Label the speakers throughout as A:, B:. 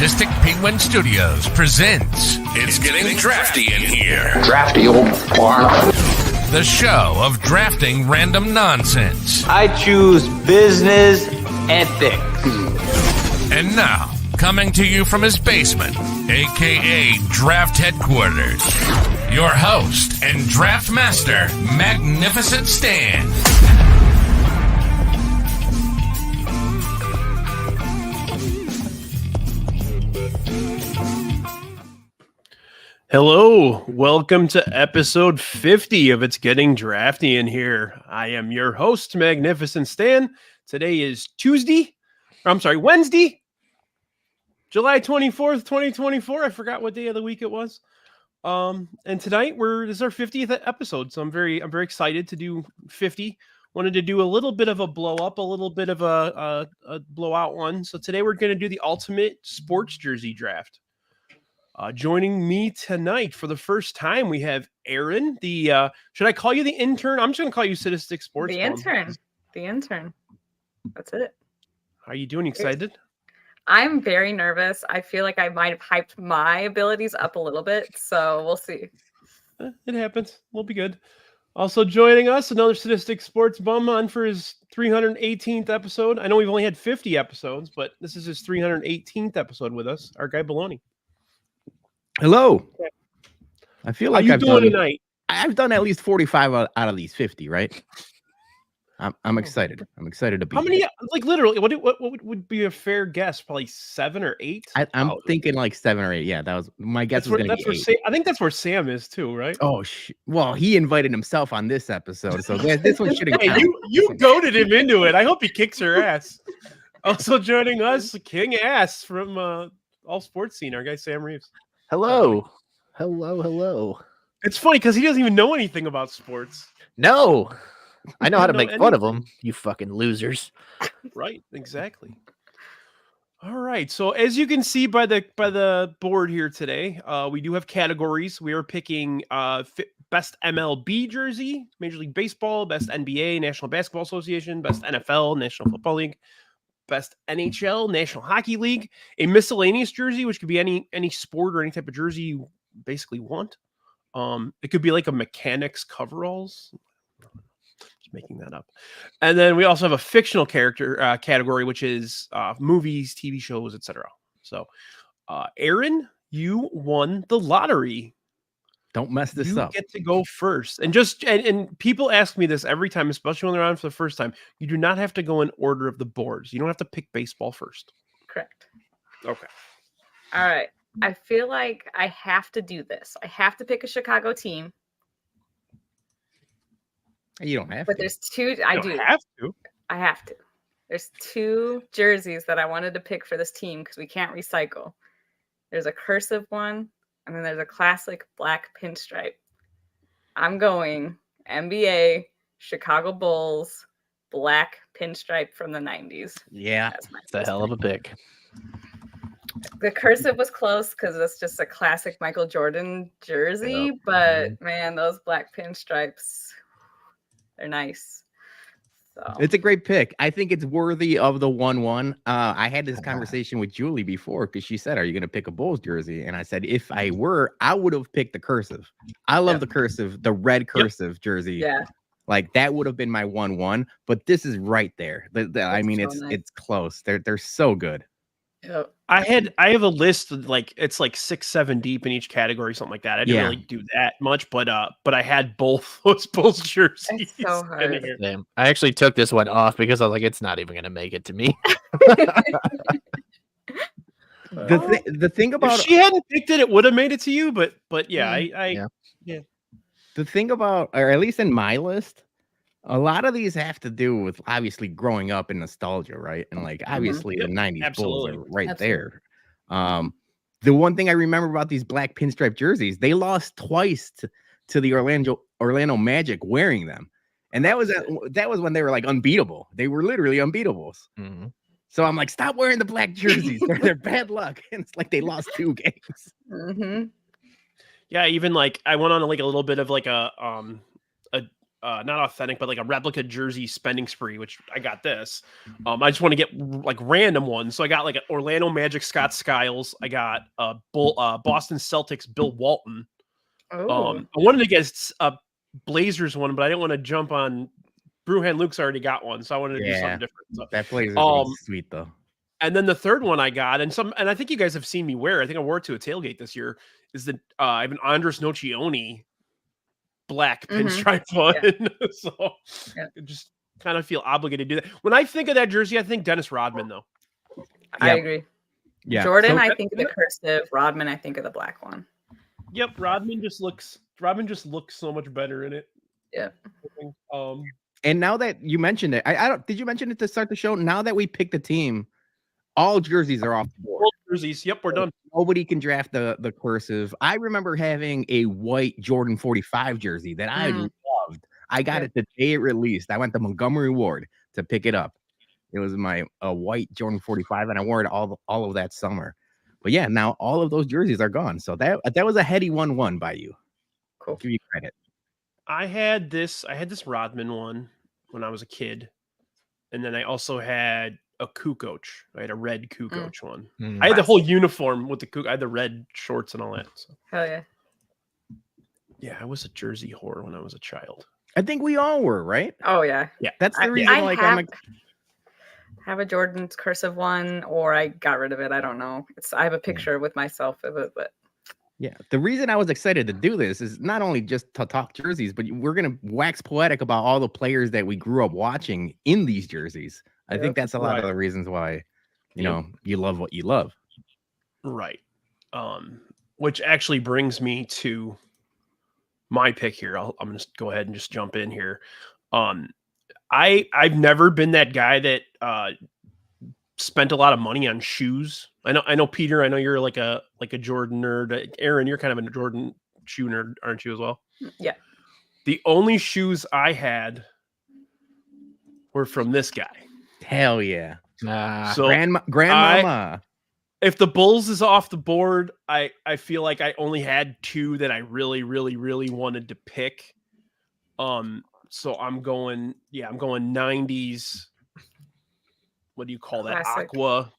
A: Artistic Penguin Studios presents It's Getting Drafty in Here.
B: Drafty old barn.
A: The show of drafting random nonsense.
C: I choose business ethics.
A: And now, coming to you from his basement, aka Draft Headquarters, your host and draft master, Magnificent Stan.
D: Hello, welcome to episode 50 of It's Getting Drafty in Here. I am your host, Magnificent Stan. Today is Wednesday, July 24th, 2024. I forgot what day of the week it was. And tonight this is our 50th episode, so I'm very excited to do 50. Wanted to do a little bit of a blow up, a little bit of a blowout one. So today we're going to do the ultimate sports jersey draft. Joining me tonight for the first time, we have Erin. Should I call you the intern? I'm just going to call you Sadistic Sports.
E: The intern. That's it.
D: How are you doing? Excited?
E: I'm very nervous. I feel like I might have hyped my abilities up a little bit, so we'll see.
D: It happens. We'll be good. Also joining us, another Sadistic Sports bum on for his 318th episode. I know we've only had 50 episodes, but this is his 318th episode with us. Our guy Bologna.
F: Hello. I feel like
D: I've
F: done at least 45 out of these 50, right? I'm excited. I'm excited to be.
D: How many? Like literally, what would be a fair guess? Probably 7 or 8.
F: I'm thinking like 7 or 8. Yeah, that was my guess.
D: I think that's where Sam is too, right?
F: Oh, well, he invited himself on this episode, so this one shouldn't count.
D: You goaded him into it. I hope he kicks her ass. Also joining us, King Ass from All Sports Scene, our guy Sam Reeves.
G: Hello.
D: It's funny because he doesn't even know anything about sports.
G: No, I know how to make fun of them, you fucking losers.
D: Right, exactly. All right, so as you can see by the board here today, we do have categories. We are picking best MLB jersey, Major League Baseball, best NBA, National Basketball Association, best NFL, National Football League, best NHL, National Hockey League, a miscellaneous jersey, which could be any sport or any type of jersey you basically want. It could be like a mechanics coveralls. Just making that up. And then we also have a fictional character category, which is movies, TV shows, etc. So, Erin, you won the lottery.
F: Don't mess this up.
D: You get to go first. And people ask me this every time, especially when they're on for the first time. You do not have to go in order of the boards. You don't have to pick baseball first.
E: Correct.
D: Okay.
E: All right. I feel like I have to do this. I have to pick a Chicago team.
F: You don't have
E: but
F: to.
E: There's two.
D: I
E: have to. There's 2 jerseys that I wanted to pick for this team because we can't recycle. There's a cursive one. And then there's a classic black pinstripe. I'm going NBA, Chicago Bulls, black pinstripe from the 90s.
F: Yeah,
G: that's a hell of a pick.
E: The cursive was close because it's just a classic Michael Jordan jersey. But man, those black pinstripes, they're nice. So.
F: It's a great pick. I think it's worthy of the 1-1. I had this conversation with Julie before because she said, "Are you going to pick a Bulls jersey?" And I said, "If I were, I would have picked the cursive. I love the cursive, the red cursive jersey.
E: Yeah,
F: like that would have been my 1-1. But this is right there. I mean, it's close. They're so good."
E: Yep.
D: I have a list of it's 6-7 deep in each category, something like that. I didn't really do that much, but I had both those Bulls jerseys.
E: It's so hard.
G: Damn. I actually took this one off because I was like, it's not even going to make it to me.
F: The thing about
D: if she hadn't picked it, it would have made it to you. But yeah, yeah.
F: The thing about, or at least in my list, a lot of these have to do with obviously growing up in nostalgia, right? And obviously the 90s Bulls are right there. The one thing I remember about these black pinstripe jerseys, they lost twice to the Orlando Magic wearing them. And that was when they were unbeatable. They were literally unbeatables. Mm-hmm. So I'm like, stop wearing the black jerseys. They're bad luck. And it's like they lost 2 games.
E: Mm-hmm.
D: Yeah, even I went on a little bit of not authentic, but like a replica jersey spending spree, which I got this. I just want to get like random ones. So I got like an Orlando Magic Scott Skiles. I got Boston Celtics Bill Walton. I wanted to get a Blazers one, but I didn't want to jump on Brewhan Luke's already got one, so I wanted to do something different. So,
F: that Blazers was sweet though.
D: And then the third one I got, and I think you guys have seen me wear. I think I wore it to a tailgate this year. Is the I have an Andres Nocioni black pinstripe one, so I just kind of feel obligated to do that. When I think of that jersey, I think Dennis Rodman, though.
E: I agree.
F: Yeah,
E: Jordan, I think of the cursive. Rodman, I think of the black one.
D: Yep, Rodman just looks so much better in it.
E: Yeah.
F: And now that you mentioned it, I don't. Did you mention it to start the show? Now that we picked the team, all jerseys are off the board.
D: All jerseys. Yep, we're done.
F: Nobody can draft the cursive. I remember having a white Jordan 45 jersey that I loved. I got it the day it released. I went to Montgomery Ward to pick it up. It was my white Jordan 45, and I wore it all of that summer. But yeah, now all of those jerseys are gone. So that was a heady 1-1 by you.
E: Cool.
F: Give you credit.
D: I had this Rodman one when I was a kid, and then I also had a Kukoc. I had a red Kukoc one. I had the whole uniform with the Kukoc. I had the red shorts and all that. So.
E: Hell yeah.
D: Yeah, I was a jersey whore when I was a child.
F: I think we all were, right?
E: Oh yeah.
D: Yeah.
F: That's the reason.
E: I have a Jordan's cursive one, or I got rid of it. I don't know. I have a picture with myself of it, but
F: yeah. The reason I was excited to do this is not only just to talk jerseys, but we're gonna wax poetic about all the players that we grew up watching in these jerseys. I think that's a lot of the reasons why, you know, you love what you love.
D: Right. Which actually brings me to my pick here. I'm going to go ahead and just jump in here. I've never been that guy that spent a lot of money on shoes. I know Peter, I know you're like a Jordan nerd. Erin, you're kind of a Jordan shoe nerd, aren't you as well?
E: Yeah.
D: The only shoes I had were from this guy.
F: Hell yeah.
D: So
F: grandmama.
D: If the Bulls is off the board, I feel like I only had two that I really, really, really wanted to pick. So I'm going 90s. What do you call that?
E: Classic.
D: Aqua.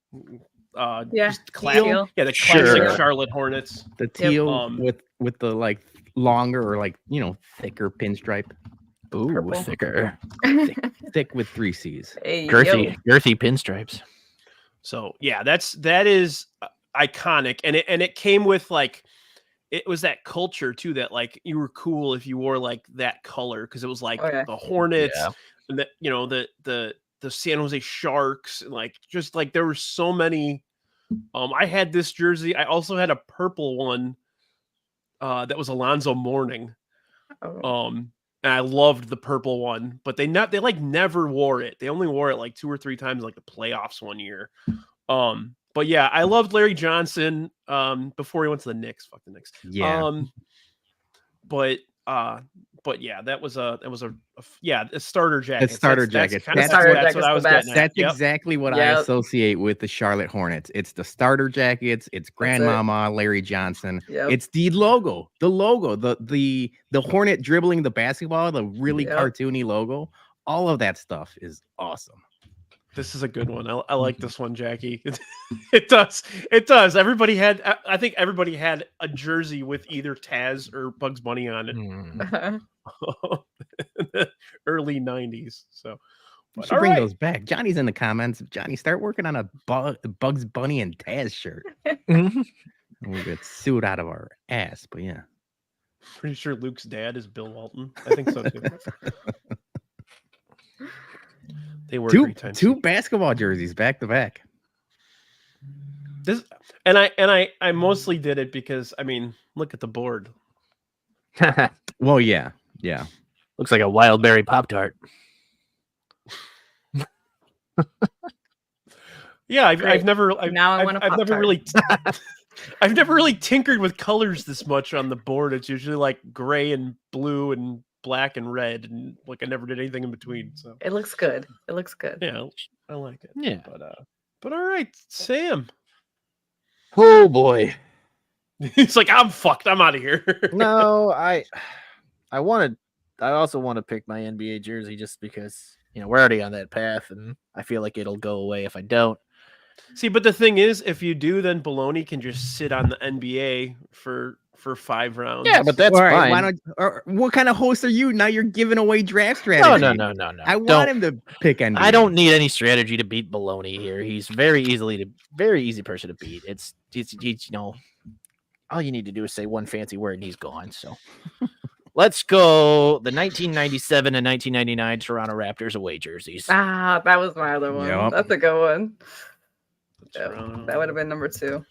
E: Just
D: teal. Yeah, the classic Charlotte Hornets.
F: The teal with the like longer or like, you know, thicker pinstripe.
G: Ooh,
E: Purple.
G: thicker.
F: Thick with 3 C's.
E: Hey,
G: Girthy pinstripes.
D: So yeah, that is iconic, and it came with like, it was that culture too, that like you were cool if you wore like that color, because it was like the Hornets, and the, you know, the San Jose Sharks, and like just like there were so many. I had this jersey. I also had a purple one that was Alonzo Mourning. And I loved the purple one, but they like never wore it. They only wore it like 2 or 3 times, like the playoffs one year. But yeah, I loved Larry Johnson before he went to the Knicks. Fuck the Knicks.
F: Yeah.
D: But yeah, that was a starter jacket.
F: A starter jacket.
D: That's what I was getting at.
F: That's exactly what I associate with the Charlotte Hornets. It's the starter jackets. It's grandmama Larry Johnson. It's the logo, the Hornet dribbling the basketball, the really cartoony logo. All of that stuff is awesome.
D: This is a good one. I like this one, Jackie. It does. Everybody had, I think everybody had a jersey with either Taz or Bugs Bunny on it. In the early 90s. So
F: we should bring those back. Johnny's in the comments. Johnny, start working on a Bugs Bunny and Taz shirt. We'll get sued out of our ass, but yeah.
D: Pretty sure Luke's dad is Bill Walton. I think so too. They were two basketball jerseys back to back. This and I mostly did it because, I mean, look at the board.
F: Well, yeah.
G: Looks like a wild berry Pop-Tart.
D: Yeah, I've never really tinkered with colors this much on the board. It's usually like gray and blue and black and red, and like I never did anything in between. So
E: it looks good.
D: Yeah, I like it.
G: Yeah,
D: but all right, Sam.
G: Oh boy,
D: he's like, I'm fucked. I'm out of here.
G: No, I also want to pick my NBA jersey just because we're already on that path, and I feel like it'll go away if I don't.
D: See, but the thing is, if you do, then Bologna can just sit on the NBA for 5 rounds.
G: Yeah, but that's fine.
F: Why don't? Or what kind of host are you? Now you're giving away draft
G: No.
F: strategy. I want him to pick NBA.
G: I don't need any strategy to beat Bologna here. He's very easy person to beat. It's all you need to do is say one fancy word and he's gone. So let's go the 1997 and 1999 Toronto Raptors away jerseys.
E: That was my other one.
F: Yep.
E: That's a good one. Yeah, that would have been number 2.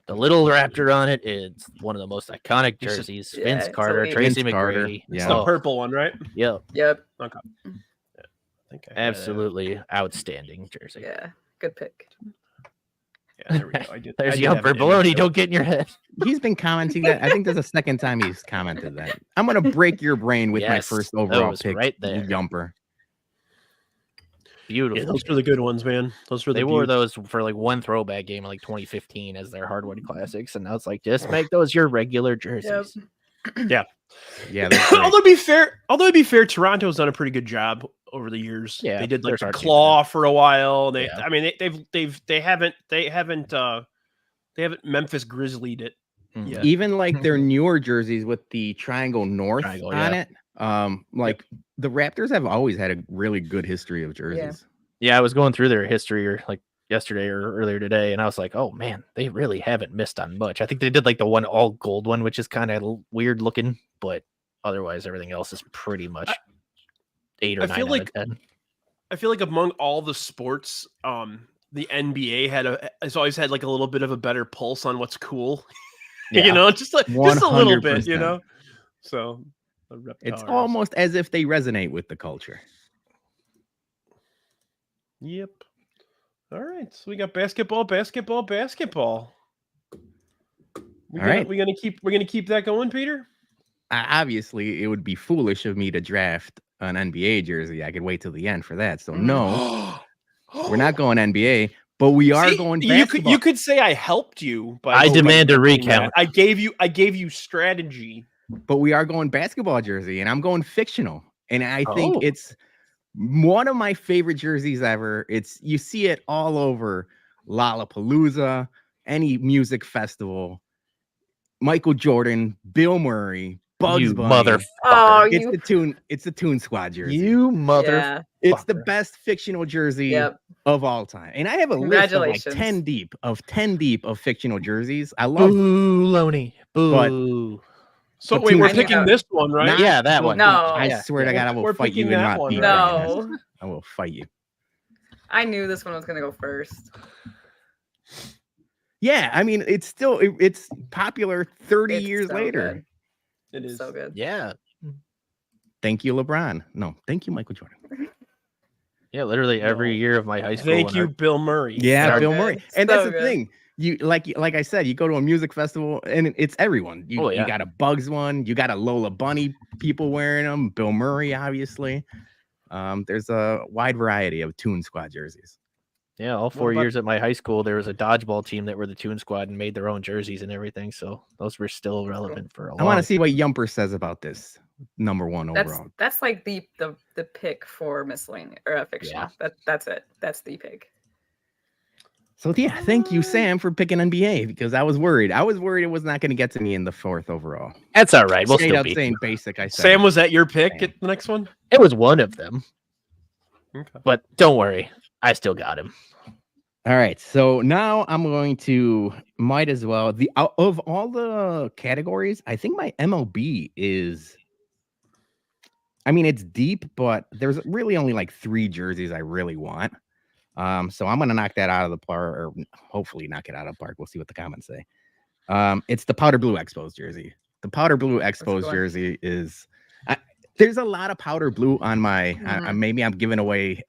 G: The little raptor on it is one of the most iconic jerseys. Vince Carter, Tracy McGrady.
D: It's the purple one, right?
G: Yep.
E: Yep.
D: Okay. Yeah. I think
G: Absolutely outstanding jersey.
E: Yeah. Good pick.
D: Yeah, there we go.
G: There's Yumper. Bologna, don't get in your head.
F: He's been commenting that. I think there's a second time he's commented that. I'm going to break your brain with my first overall pick,
G: right there.
F: Yumper.
G: Beautiful.
D: Yeah, those were the good ones, man.
G: They wore those for like one throwback game in like 2015 as their hardwood classics, and now it's like just make those your regular jerseys.
D: Yep.
F: Yeah.
D: Although to be fair, Toronto's done a pretty good job over the years.
G: Yeah,
D: they did like the claw for a while. They haven't Memphis Grizzlied it.
G: Yeah.
F: Even like their newer jerseys with the triangle north on it. The Raptors have always had a really good history of jerseys.
G: Yeah, I was going through their history like yesterday or earlier today, and I was like, oh man, they really haven't missed on much. I think they did like the one all gold one, which is kind of weird looking, but otherwise everything else is pretty much 8 or 9 out of 10.
D: I feel like among all the sports, the NBA has always had like a little bit of a better pulse on what's cool.
G: Yeah.
D: just a little bit, So
F: it's almost as if they resonate with the culture.
D: Yep. All right. So we got basketball. We're gonna keep that going, Peter.
F: Obviously, it would be foolish of me to draft an NBA jersey. I could wait till the end for that. So no, we're not going NBA, but we are going basketball.
D: You could say I helped you, but
G: I demand a recount.
D: I gave you strategy.
F: But we are going basketball jersey, and I'm going fictional. And I think it's one of my favorite jerseys ever. You see it all over Lollapalooza, any music festival. Michael Jordan, Bill Murray, Bugs Bunny.
G: Motherfucker.
F: It's the Toon Squad jersey.
G: You motherfucker.
F: It's the best fictional jersey of all time. And I have a list of like 10 deep of fictional jerseys. I love
G: Loney. Boo.
D: So wait, we're picking this one, right?
G: That one.
E: No.
F: I swear to God, I will fight you and not beat
E: No.
F: I will fight you.
E: I knew this one was gonna go first.
F: Yeah, I mean, it's popular 30 years later.
E: Good. It is so good.
G: Yeah.
F: Thank you, LeBron. No, thank you, Michael Jordan.
G: Yeah, literally every year of my high school.
D: Thank you, Bill Murray.
F: Yeah, Bill Murray. And that's the thing. You like I said, you go to a music festival and it's everyone. You got a Bugs one, you got a Lola Bunny people wearing them, Bill Murray, obviously. There's a wide variety of Toon Squad jerseys.
G: Yeah, all 4 years at my high school, there was a dodgeball team that were the Toon Squad and made their own jerseys and everything. So those were still relevant for a while.
F: I want to see what Yumper says about this number 1 overall.
E: That's like the pick for miscellaneous or fictional. Yeah. That's it. That's the pick.
F: So yeah, thank you, Sam, for picking NBA because I was worried. I was worried it was not going to get to me in the 4th overall.
G: That's all right. We'll
F: Straight
G: still
F: up
G: beat
F: saying
G: you.
F: basic. I said,
D: Sam, was that your pick at the next one?
G: It was one of them.
D: Okay.
G: But don't worry, I still got him.
F: All right, so now I'm going to might as well of all the categories, I think my MLB is. I mean, it's deep, but there's really only like 3 jerseys I really want. So I'm going to knock that out of the park, or hopefully knock it out of the park. We'll see what the comments say. It's the powder blue Expos jersey. The powder blue Expos jersey is, there's a lot of powder blue on my, maybe I'm giving away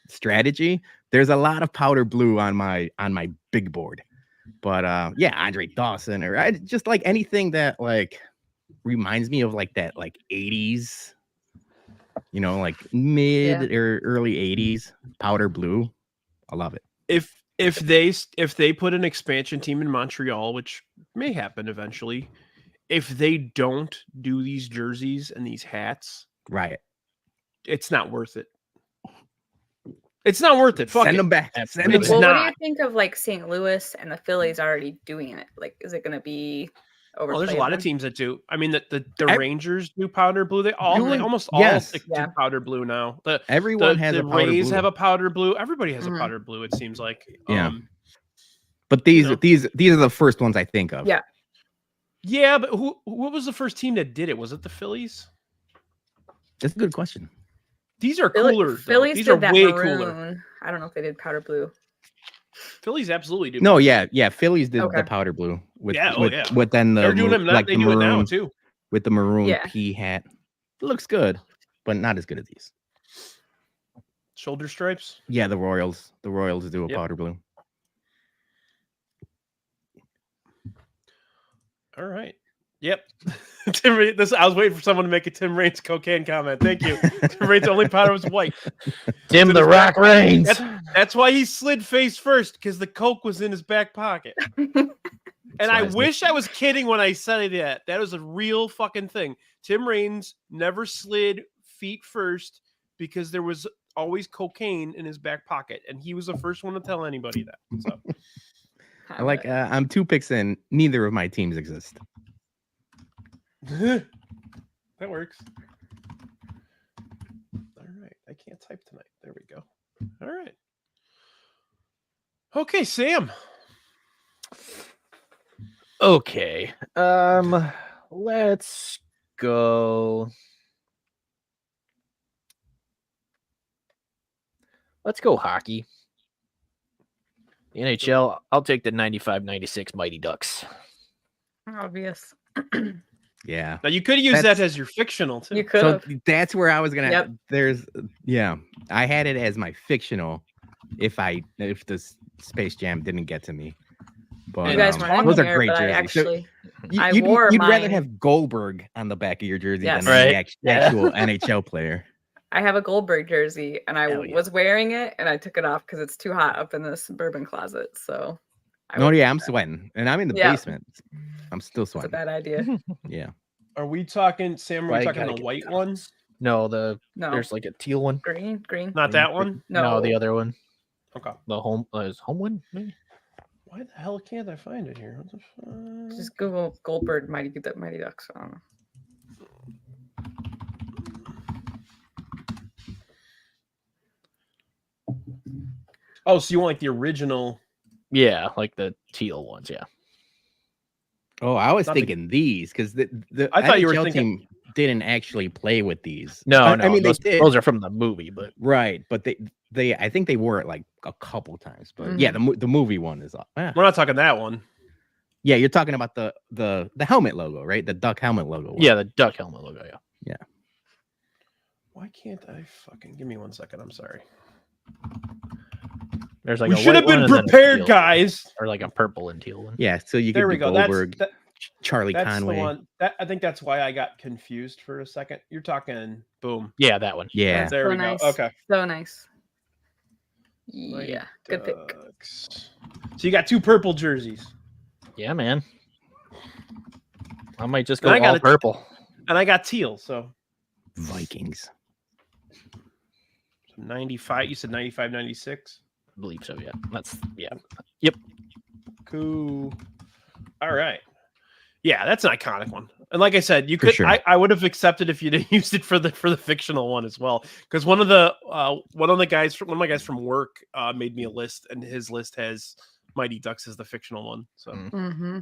F: strategy. There's a lot of powder blue on my big board. But Andre Dawson, or just like anything that like reminds me of like that like 80s. Like mid or early 80s powder blue. I love it.
D: If they put an expansion team in Montreal, which may happen eventually, if they don't do these jerseys and these hats,
F: Right.
D: it's not worth it. It's not worth it. Fuck
F: Send
D: it.
F: them back. Send them
D: It's
E: Well,
F: back.
E: what do you
D: not.
E: think of like St. Louis and the Phillies already doing it? Like, is it going to be overplayed?
D: Well, there's a lot of
E: then?
D: teams that do. I mean, the
F: I-
D: Rangers do powder blue. They almost all
F: yes.
D: do
E: Yeah.
D: powder blue now.
F: Everyone has
D: the
F: a powder
D: Rays
F: blue.
D: have a powder blue. Everybody has
E: Mhm.
D: a powder blue. It seems like.
F: Yeah. But these are the first ones I think of.
E: Yeah.
D: Yeah, but what was the first team that did it? Was it the Phillies?
F: That's a good question.
D: These are cooler. though.
E: Phillies
D: These
E: did
D: are
E: that
D: way
E: maroon.
D: cooler.
E: I don't know if they did powder blue.
D: Phillies absolutely do.
F: No, yeah. Phillies did
E: Okay.
F: the powder blue with
D: Yeah,
F: with then the
D: They're doing them now.
F: like
D: They
F: the
D: do it now
F: maroon
D: too.
F: with the maroon
E: Yeah.
F: pea hat. It looks good, but not as good as these.
D: Shoulder stripes.
F: Yeah, the Royals do a
D: Yep.
F: powder blue.
D: All right. Yep. I was waiting for someone to make a Tim Raines cocaine comment. Thank you. Tim Raines' only powder was white.
G: Tim
D: To
G: the
D: this
G: Rock Reigns.
D: That's why he slid face first, because the coke was in his back pocket. And I wish I was kidding when I said that. That was a real fucking thing. Tim Raines never slid feet first because there was always cocaine in his back pocket, and he was the first one to tell anybody that. So
F: I like. I'm 2 picks in. Neither of my teams exist.
D: that works. All right. I can't type tonight. There we go. All right. Okay, Sam.
G: Okay. Let's go. Let's go hockey. The NHL, I'll take the 95-96 Mighty Ducks.
E: Obvious.
F: Yeah.
D: Now you could use
F: That's-
D: that as your fictional too.
E: You could
F: So
E: have.
F: that's where I was gonna.
E: Yep.
F: I had it as my fictional. If the Space Jam didn't get to me, but
E: You guys weren't in
F: those are
E: here,
F: great
E: but I
F: jerseys. So
E: actually, I
F: you'd
E: wore
F: rather
E: mine.
F: have Goldberg on the back of your jersey
E: Yes.
F: than
G: Right.
F: the actual NHL player.
E: I have a Goldberg jersey, and I
F: Hell yeah.
E: was wearing it, and I took it off because it's too hot up in this bourbon closet. So,
F: I'm sweating, and I'm in the
E: Yeah.
F: basement. I'm still
E: It's a
F: sweating.
E: bad idea.
F: Yeah.
D: Are we talking, Sam? Are
G: Why
D: we
G: you
D: talking
G: gotta
D: the
G: get
D: white
G: that?
D: one?
G: No,
E: No,
G: there's like a teal one.
E: green.
D: Not that one.
E: No,
G: the other one.
D: Okay.
G: The home is home one. Maybe?
D: Why the hell can't I find it here? What the fuck?
E: Just Google Goldberg Mighty Ducks. I don't know.
D: Oh, so you want like the original?
G: Yeah, like the teal ones. Yeah.
F: Oh, I was
D: Not the-
F: thinking these because the
D: I thought you were
F: NHL
D: thinking-
F: team didn't actually play with these.
G: No,
F: I
G: no.
F: mean,
G: those,
F: they did.
G: those are from the movie, but
F: Right, but they I think they wore it like a couple times. But yeah, the movie one is
D: We're not talking that one.
F: yeah. You're talking about the helmet logo, right? The duck helmet logo. one.
G: yeah, the duck helmet logo. Yeah.
D: Why can't I fucking give me 1 second? I'm sorry.
G: There's like
D: We
G: a
D: should have
G: white
D: been
G: one and then a
D: prepared,
G: teal-
D: guys.
G: or like a purple and teal one.
F: Yeah, so you
D: There
F: could
D: we
F: do
D: go.
F: Goldberg,
D: That's
F: Charlie Conway.
D: the one. I think that's why I got confused for a second. You're talking boom.
G: Yeah, that one.
F: Yeah,
D: There
E: So
D: we
E: nice.
D: go. Okay.
E: So nice.
D: Mighty
E: Yeah, good pick.
D: Ducks. So you got 2 purple jerseys,
G: Yeah, man. I might just
D: And
G: go
D: I got
G: all
D: a-
G: purple.
D: and I got teal. So
F: Vikings.
D: 95. You said 95, 96.
G: I believe so. Yeah, that's
D: Cool. All right. Yeah, that's an iconic one. And like I said, you
F: For
D: could
F: sure.
D: I would have accepted if you'd used it for the fictional one as well. Because one of my guys from work made me a list, and his list has Mighty Ducks as the fictional one. So
E: Mm-hmm.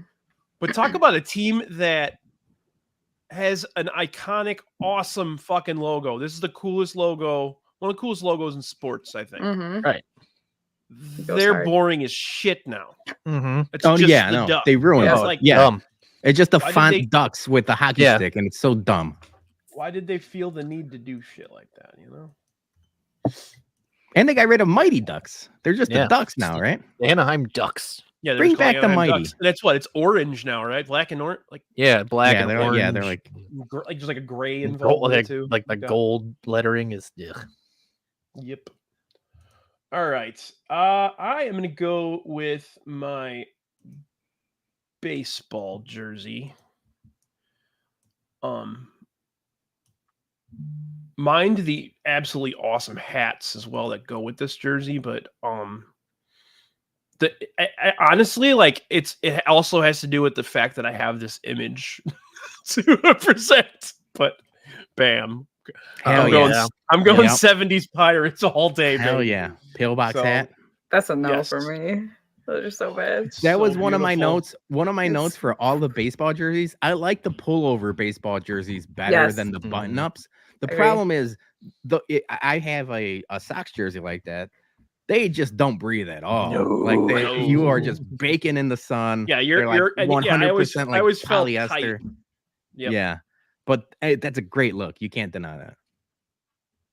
D: but talk about a team that has an iconic, awesome fucking logo. This is the coolest logo, one of the coolest logos in sports, I think.
E: Mm-hmm. goes
D: They're
E: hard.
D: boring as shit now.
G: mm-hmm.
D: It's
F: Oh
D: just
F: yeah,
D: the
F: no,
D: duck.
F: they ruined
D: Yeah,
F: it.
D: it's like
F: yeah,
G: dumb.
F: it's just the
D: Why did
F: font
D: they-
F: ducks with the hockey
G: Yeah.
F: stick, and it's so dumb.
D: Why did they feel the need to do shit like that? You know.
F: And they got rid of Mighty Ducks. They're just
G: Yeah.
F: the Ducks now, right?
G: The Anaheim Ducks.
D: Yeah, they're
F: Bring
D: just calling
F: back the
D: Anaheim
F: Mighty.
D: Ducks. That's what it's orange now, right? Black and orange, like
G: Yeah, black
F: yeah,
G: and
F: they're
G: orange.
F: they're like
D: just like a gray
G: gold,
D: involved in it
G: like,
D: too.
G: like the
D: Yeah.
G: gold lettering is. Ugh.
D: Yep. All right. I am gonna go with my baseball jersey. mind the absolutely awesome hats as well that go with this jersey, but honestly, like it also has to do with the fact that I have this image to present. But bam, I'm going 70s Pirates all day.
F: Hell
D: baby.
F: yeah, pillbox hat.
E: That's a no for me. Those are so bad.
F: That was one of my notes. One of my notes for all the baseball jerseys. I like the pullover baseball jerseys better than the button ups. The problem is, I have a Sox jersey like that. They just don't breathe at all. You are just baking in the sun.
D: Yeah, you're
F: like
D: 100%
F: like polyester.
D: Yep.
F: Yeah, but hey, that's a great look. You can't deny that.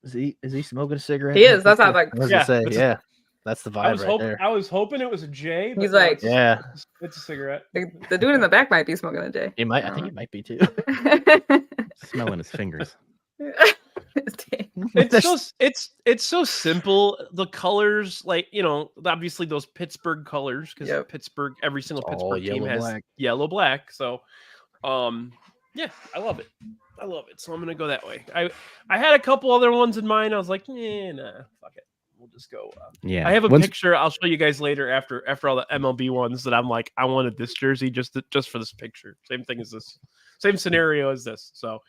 G: Is he smoking a cigarette?
E: He is. That's how
G: I was gonna say, that's the vibe there.
D: I was hoping it was a J. But
E: he's like,
D: it's a cigarette.
E: The dude in the back might be smoking a J.
G: He might. I think he might be too.
F: Smelling his fingers.
D: It's so simple. The colors, like, obviously those Pittsburgh colors, because Pittsburgh, every single Pittsburgh team has yellow black. So, yeah, I love it. So I'm gonna go that way. I had a couple other ones in mind. I was like, nah, fuck it. We'll just go.
F: Yeah,
D: I have a picture. I'll show you guys later after all the MLB ones that I'm like, I wanted this jersey just for this picture. Same thing as this. Same scenario as this. So.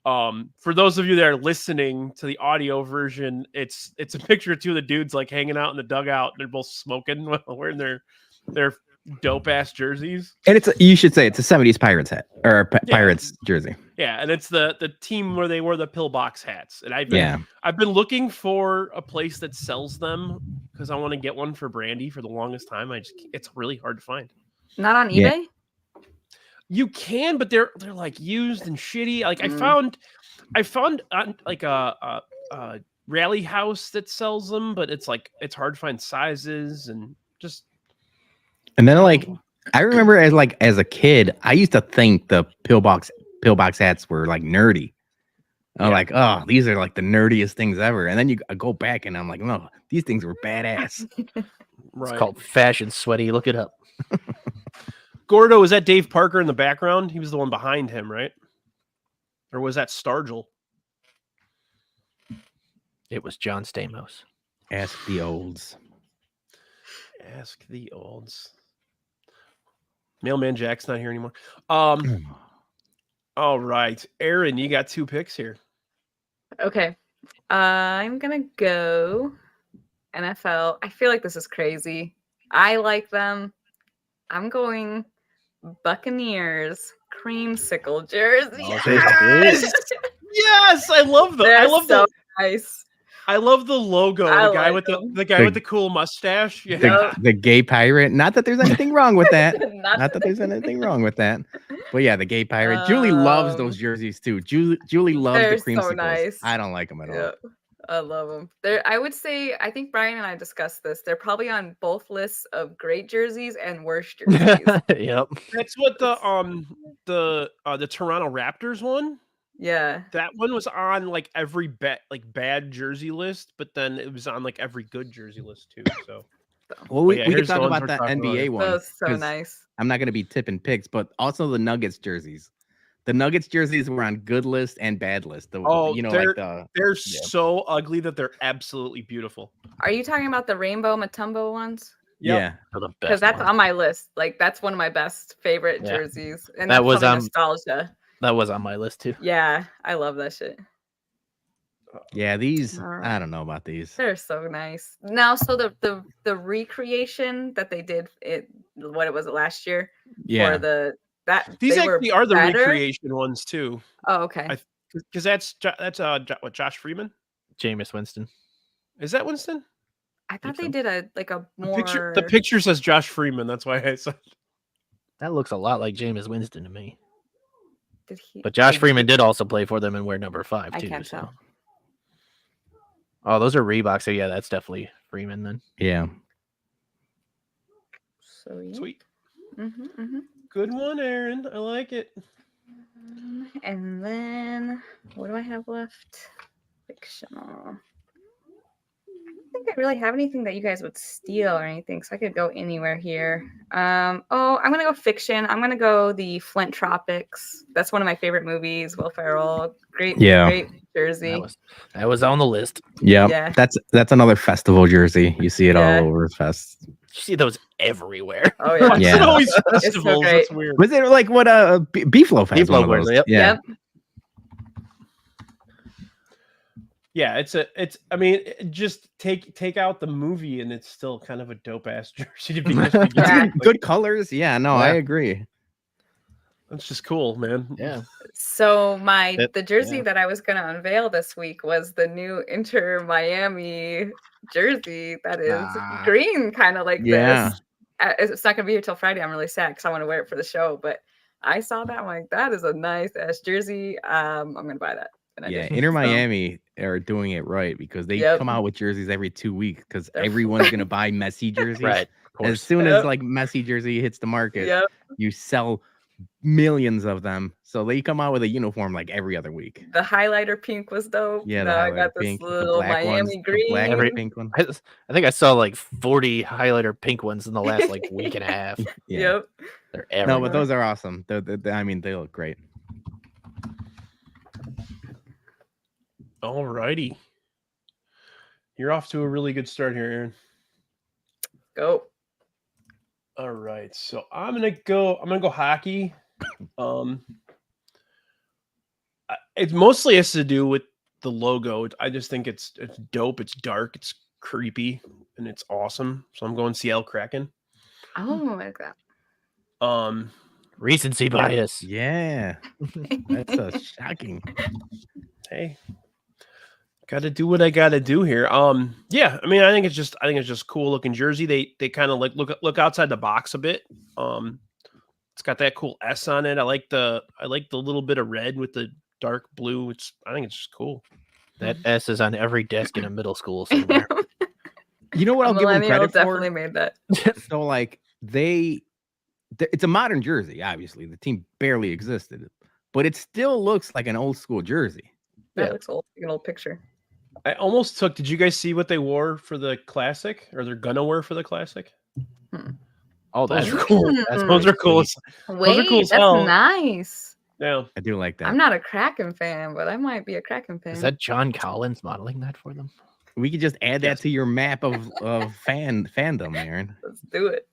D: For those of you that are listening to the audio version, it's a picture of two of the dudes like hanging out in the dugout. They're both smoking while wearing their dope ass jerseys.
F: And you should say it's a 70s Pirates hat or Pirates jersey.
D: Yeah, and it's the team where they wore the pillbox hats. And I've been looking for a place that sells them because I want to get one for Brandy for the longest time. It's really hard to find.
E: Not on eBay?
D: You can, but they're like used and shitty. Like I found like a rally house that sells them, but it's hard to find sizes and just.
F: And then like I remember as a kid, I used to think the pillbox hats were like nerdy. I'm like, oh, these are like the nerdiest things ever. And then I go back and I'm like, no, these things were badass.
G: Right. It's called fashion sweaty. Look it up.
D: Gordo, was that Dave Parker in the background? He was the one behind him, right? Or was that Stargell?
G: It was John Stamos.
F: Ask the olds.
D: Mailman Jack's not here anymore. All right. Erin, you got 2 picks here.
E: Okay. I'm going to go NFL. I feel like this is crazy. I like them. I'm going Buccaneers creamsicle jersey.
D: Yes, I love them. I love
E: so nice.
D: I love the logo. The guy with the cool mustache.
F: Yeah. The gay pirate. Not that there's anything wrong with that. Not that there's anything wrong with that. But yeah, the gay pirate. Julie loves those jerseys too. Julie loves the creamsicles. So nice. I don't like them at all.
E: I love them. I would say, I think Brian and I discussed this. They're probably on both lists of great jerseys and worst jerseys.
G: Yep.
D: That's what the Toronto Raptors one.
E: Yeah.
D: That one was on like every bad jersey list, but then it was on like every good jersey list too. So
F: well, we can talk about the NBA one.
E: That was so nice.
F: I'm not gonna be tipping picks, but also the Nuggets jerseys. The Nuggets jerseys were on good list and bad list.
D: They're so ugly that they're absolutely beautiful.
E: Are you talking about the Rainbow Matumbo ones?
F: Yep.
E: Yeah, because that's on my list. Like that's one of my best favorite jerseys, and that was nostalgia.
G: That was on my list too.
E: Yeah, I love that shit.
F: Yeah, these I don't know about these.
E: They're so nice. Now, so the recreation that they did last year?
F: Yeah.
E: For
D: these actually are the recreation ones too.
E: Oh, okay.
D: Because that's what, Josh Freeman?
G: Jameis Winston.
D: Is that Winston?
E: I thought they did a more
D: the picture says Josh Freeman. That's why I said
G: that looks a lot like Jameis Winston to me. But Josh Freeman did also play for them and wear number 5 too.
E: I can't tell.
G: Oh, those are Reebok. So yeah, that's definitely Freeman then.
F: Yeah.
E: So yeah.
D: Sweet. Good one, Erin. I like it.
E: And then what do I have left? Fictional. think I really have anything that you guys would steal or anything, so I could go anywhere here. I'm gonna go fiction. I'm gonna go the Flint Tropics. That's one of my favorite movies. Will Ferrell, great jersey.
G: That was on the list.
E: Yeah.
F: That's another festival jersey. You see it all over fest.
G: You see those everywhere.
E: Oh yeah,
D: It's always festivals.
E: So
D: That's weird.
F: Was it like what Beefloaf has?
G: Beefloaf wears it.
E: Yep.
D: Yeah, it's. I mean, just take out the movie, and it's still kind of a dope ass jersey to be.
F: Good colors. Yeah, no, I agree.
D: That's just cool, man.
G: Yeah.
E: So the jersey that I was gonna unveil this week was the new Inter Miami jersey that is green, kind of like this. It's not gonna be here till Friday. I'm really sad because I want to wear it for the show. But I saw that, I'm like, that is a nice ass jersey. I'm gonna buy that.
F: Inter Miami are doing it right because they come out with jerseys every 2 weeks because everyone's gonna buy Messi jerseys.
G: Right.
F: As soon as like Messi jersey hits the market, you sell millions of them. So they come out with a uniform like every other week.
E: The highlighter pink was dope.
F: Yeah,
E: I got this
F: pink,
E: little Miami green.
F: Black pink one.
G: I think I saw like 40 highlighter pink ones in the last like week and a half.
E: Yep.
G: They're everywhere.
F: No, but those are awesome. I mean, they look great.
D: All righty. You're off to a really good start here, Aaron.
E: Go.
D: All right. So I'm gonna go hockey. It mostly has to do with the logo. I just think it's dope. It's dark. It's creepy, and it's awesome. So I'm going Seattle Kraken.
E: Oh, I like that.
G: Recency bias.
F: Yeah. That's shocking.
D: Hey. Got to do what I got to do here. Yeah, I mean, I think it's just cool looking jersey. They kind of like look outside the box a bit. It's got that cool S on it. I like the little bit of red with the dark blue. I think it's just cool.
G: That S is on every desk in a middle school somewhere.
F: You know what I'll give them credit
E: definitely
F: for?
E: Made that.
F: So like it's a modern jersey. Obviously, the team barely existed, but it still looks like an old school jersey.
E: That looks old. An old picture.
D: I almost took. Did you guys see what they wore for the classic, or they're gonna wear for the classic?
G: Oh, those
D: are cool. Those are cool.
E: Wait, that's nice.
D: Yeah,
F: I do like that.
E: I'm not a Kraken fan, but I might be a Kraken fan.
G: Is that John Collins modeling that for them?
F: We could just add that to your map of fandom, Aaron.
E: Let's do it.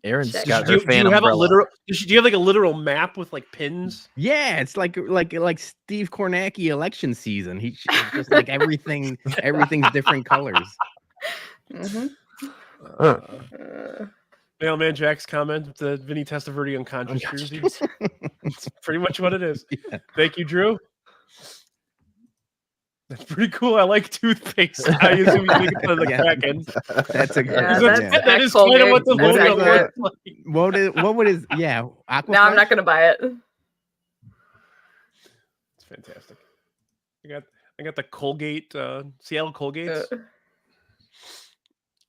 G: Aaron's
E: Check.
G: got
D: do
G: her
D: you
G: fan
D: have
G: umbrella.
D: do you have like a literal map with like pins?
F: Yeah, it's like Steve Kornacki election season. He just like everything's different colors.
D: Mailman Jack's comment: the Vinny Testaverde unconscious jersey. It's pretty much what it is. Yeah. Thank you, Drew. That's pretty cool. I like toothpaste. I assume you think it's the Kraken.
F: That's a good.
D: That is kind of what the logo looks like.
F: What would his Aquafresh?
E: No, I'm not gonna buy it.
D: It's fantastic. I got the Colgate, Seattle Colgates.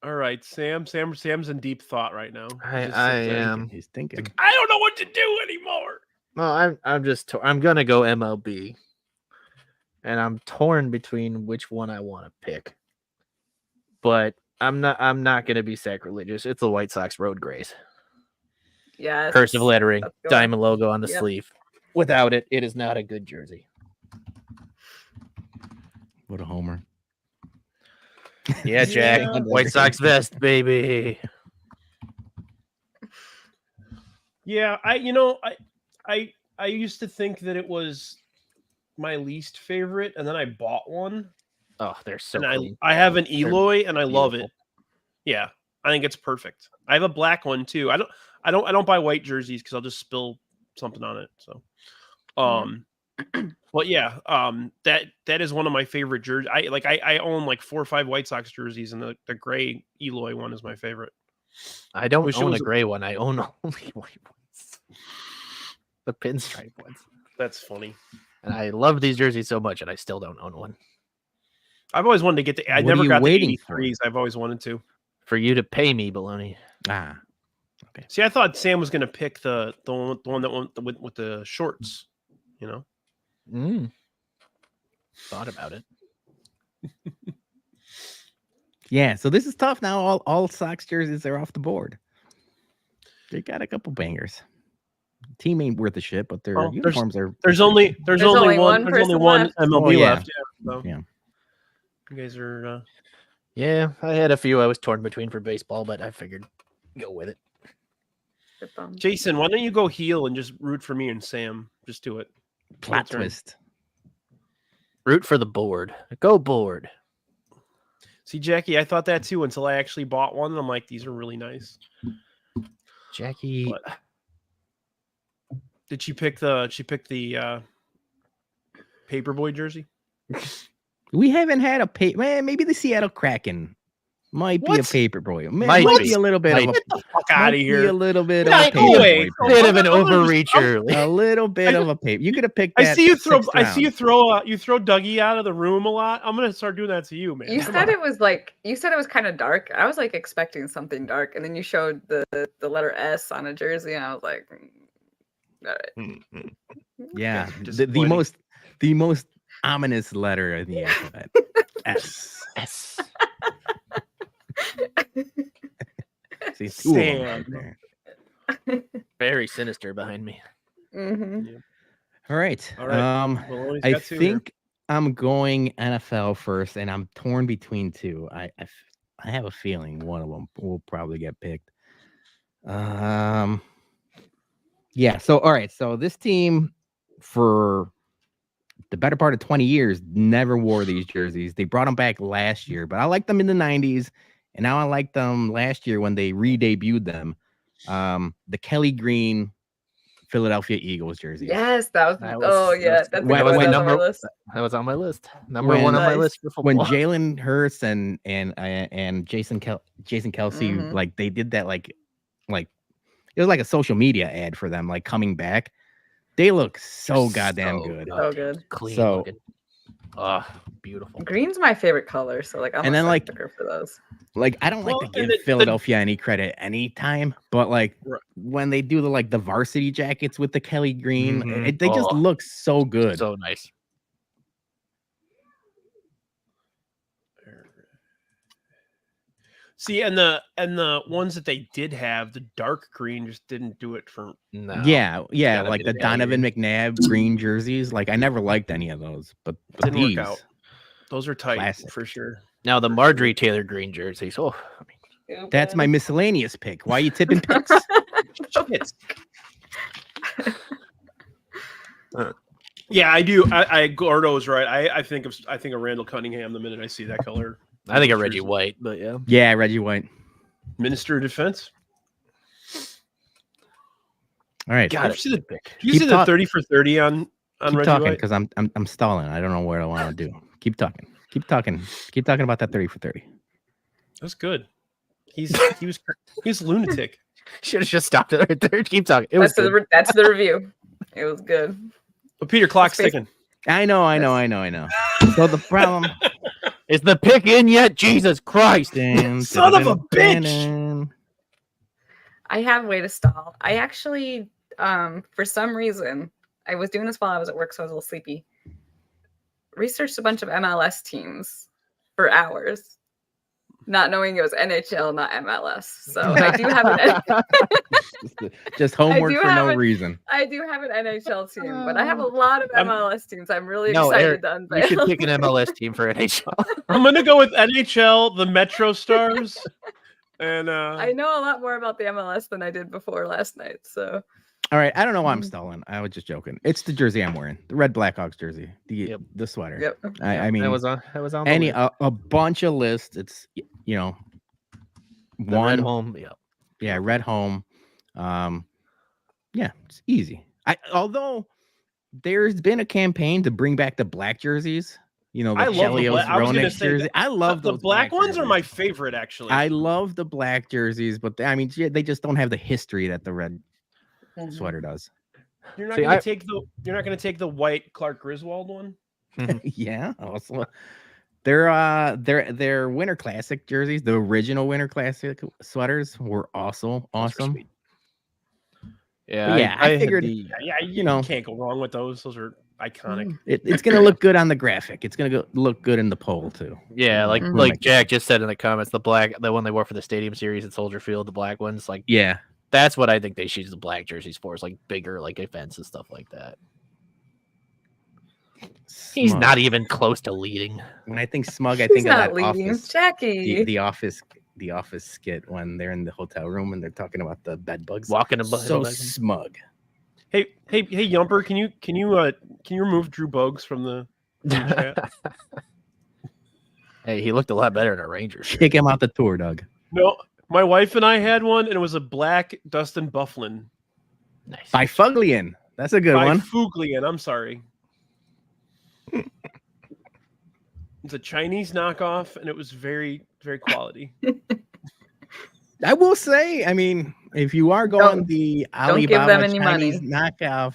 D: All right, Sam's in deep thought right now.
G: I am.
F: He's thinking.
D: Like, I don't know what to do anymore.
G: Well, I'm gonna go MLB. And I'm torn between which one I want to pick. But I'm not gonna be sacrilegious. It's the White Sox Road Grays.
E: Yes.
G: Cursive lettering, diamond logo on the sleeve. Without it, it is not a good jersey.
F: What a homer.
G: Yeah, Jack. White Sox vest, baby.
D: Yeah, I used to think that it was my least favorite, and then I bought one.
G: Oh, they're so
D: and
G: clean.
D: I have an Eloy, and I love it. Yeah, I think it's perfect. I have a black one too. I don't buy white jerseys because I'll just spill something on it. So, but yeah, that is one of my favorite jerseys. I own like 4 or 5 White Sox jerseys, and the gray Eloy one is my favorite.
G: I don't own a gray one. I own only white ones. The pinstripe ones.
D: That's funny.
G: And I love these jerseys so much, and I still don't own one.
D: I've always wanted to get the. I never got the 83s. I've always wanted to.
G: For you to pay me, Bologna.
F: Okay.
D: See, I thought Sam was going to pick the one that went with the shorts. You know.
G: Thought about it.
F: Yeah, so this is tough now. All Sox jerseys are off the board. They got a couple bangers. Team ain't worth a shit, but their uniforms are.
D: There's only one
E: left.
D: MLB left. Yeah. So
F: Yeah.
D: you guys are.
G: Yeah, I had a few I was torn between for baseball, but I figured go with it.
E: Good bum.
D: Jason, why don't you go heel and just root for me and Sam? Just do it.
F: Plot
D: turn.
F: twist.
G: Root for the board. Go board.
D: See, Jackie, I thought that too until I actually bought one. And I'm like, these are really nice.
G: Jackie.
D: But did she pick the Paperboy jersey?
F: We haven't had a man. Maybe the Seattle Kraken might be a
D: What?
F: Paperboy.
G: Might
F: Might
G: be.
F: be a little bit of a
D: Get the fuck
F: might
D: out of
F: be
D: here.
F: a little bit of
D: No
F: a
D: way.
F: Paperboy.
G: Bit of an
D: I'm gonna
G: overreach early.
F: A little bit of a paper. You could have picked.
D: I
F: That
D: see you throw.
F: sixth
D: I see you
F: round.
D: throw Dougie out of the room a lot. I'm gonna start doing that to you, man.
E: You
D: Come
E: said
D: on.
E: it was kind of dark. I was like expecting something dark, and then you showed the letter S on a jersey, and I was like, all right.
F: Yeah,
D: Okay,
F: the
D: disappointing.
F: most ominous letter in the alphabet. S.
G: S.
F: See, two of them
D: Sam.
F: right there.
G: Very sinister behind me.
E: Mm-hmm.
F: All right.
D: All right. Maloney's
F: I
D: got two here.
F: think I'm going NFL first, and I'm torn between two. I have a feeling one of them will probably get picked. Yeah. So all right. So this team, for the better part of 20 years, never wore these jerseys. They brought them back last year, but I liked them in the 90s, and now I like them last year when they re-debuted them. The Kelly Green Philadelphia Eagles jersey.
E: Yes, that was.
G: That was-
E: Oh yeah,
G: that's-
E: that's
F: that was
E: on
G: number-
E: my list.
G: That was on my list. Number
F: When-
G: one on my
E: Nice.
G: list for football.
F: When Jalen Hurts and Jason Kelsey,
E: Mhm.
F: like they did that, like it was like a social media ad for them, like coming back. They look so goddamn good.
E: So good.
G: Clean
F: So-
G: looking. Oh, beautiful.
E: Green's my favorite color, so like I'm
F: And
E: a
F: then, like-
E: sucker for those.
F: Like I don't like
D: Well,
F: to
D: and
F: give
D: the-
F: Philadelphia any credit anytime, but like
D: Right.
F: when they do the varsity jackets with the Kelly Green,
G: Mhm.
F: they just
G: Oh.
F: look so good.
G: So nice.
D: See, and the ones that they did have, the dark green just didn't do it for.
G: No.
F: Yeah,
G: gotta
F: like
G: be
F: the
G: the Kelly
F: Donovan McNabb green jerseys. Like I never liked any of those, but
D: Didn't work
F: these,
D: out. Those are tight
F: Classic.
D: for sure.
G: Now the Marjorie Taylor Green jerseys. Oh, I mean,
F: that's my miscellaneous pick. Why are you tipping picks?
D: Shit. Yeah, I do. I Gordo's right. I think of Randall Cunningham the minute I see that color.
G: I think of Reggie White, but yeah.
F: Yeah, Reggie White.
D: Minister of Defense.
F: All right,
G: Got
D: Did
G: it.
D: you see the,
G: Pick.
D: did you
F: Keep
D: see the
F: talk-
D: 30 for 30 on
F: keep
D: Reggie
F: talking
D: White?
F: because I'm stalling. I don't know what I want to do. Keep talking. Keep talking. Keep talking about that 30 for 30.
D: That's good. He was lunatic.
G: Should have just stopped it right there. Keep talking. It was
E: That's
G: good.
E: that's the review. It was good.
D: But Peter, clock's
E: Let's face
D: ticking.
F: I know. So the problem.
G: Is the pick in yet? Jesus Christ.
D: Son of a bitch!
E: I have a way to stall. I actually, for some reason, I was doing this while I was at work, so I was a little sleepy. Researched a bunch of MLS teams for hours, not knowing it was NHL, not MLS. So I do have an
F: Just homework
E: do
F: for
E: have
F: no
E: it.
F: reason.
E: I do have an NHL team, but I have a lot of MLS teams. I'm really
G: No,
E: excited
G: Eric,
E: to
G: You
E: unveil.
G: should pick an MLS team for NHL.
D: I'm gonna go with NHL, the Metro Stars, and
E: I know a lot more about the MLS than I did before last night. So
F: All right. I don't know why I'm stalling. I was just joking. It's the jersey I'm wearing. The red Blackhawks jersey. The sweater.
E: yep.
F: I mean,
G: that was on the
F: any
G: list.
F: a bunch of lists. It's
G: The
F: one
G: red home. Yeah.
F: Yeah, red home. Yeah, it's easy. Although there's been a campaign to bring back the black jerseys. The
D: I love the
F: Chelios
D: black- I was gonna
F: Ronex
D: say
F: jersey. I love
D: the
F: those
D: black ones are
F: jerseys.
D: my favorite, actually.
F: I love the black jerseys, but they they just don't have the history that the red sweater does.
D: You're not
G: See,
D: gonna
G: I-
D: take the white Clark Griswold one.
F: Yeah. Also, their Winter Classic jerseys, the original Winter Classic sweaters, were also awesome.
G: Yeah.
F: But yeah, I
G: had
F: figured-
G: the-
D: Yeah,
F: You know.
D: can't go wrong with those. Those are iconic.
F: It's gonna look good on the graphic. It's gonna look good in the poll too.
G: Yeah, like Jack just said in the comments, the one they wore for the Stadium Series at Soldier Field, the black ones, like
F: Yeah,
G: that's what I think they should use the black jerseys for. Is like bigger like events and stuff like that. He's
F: Smug.
G: not even close to leading.
F: When I think smug, I think of that
E: leading.
F: Office,
E: Jackie.
F: the Office skit when they're in the hotel room and they're talking about the bed bugs.
G: Walking
F: So smug.
D: Hey, Yumper, can you remove Drew Bogues from the chat?
G: Hey, he looked a lot better in a Rangers shirt.
F: Kick him out the tour, Doug.
D: No, my wife and I had one, and it was a black Dustin Bufflin.
G: Nice.
F: By Fuglian. That's a good
D: By
F: one.
D: Fuglian, I'm sorry. It's a Chinese knockoff, and it was very, very quality.
F: I will say, I mean, if you are going the Alibaba
E: them any
F: Chinese
E: money.
F: knockoff,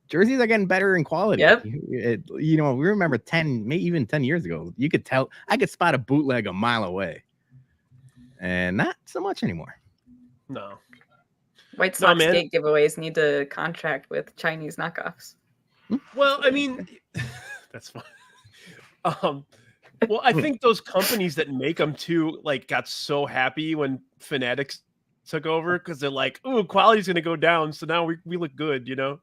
F: jerseys are getting better in quality.
E: Yep.
F: We remember 10, maybe even 10 years ago, you could tell, I could spot a bootleg a mile away. And not so much anymore.
D: No.
E: White Sox gate giveaways need to contract with Chinese knockoffs.
D: Well, I mean, that's fine. Well, I think those companies that make them too, like, got so happy when Fanatics took over because they're like, "Oh, quality's going to go down, so now we look good," you know.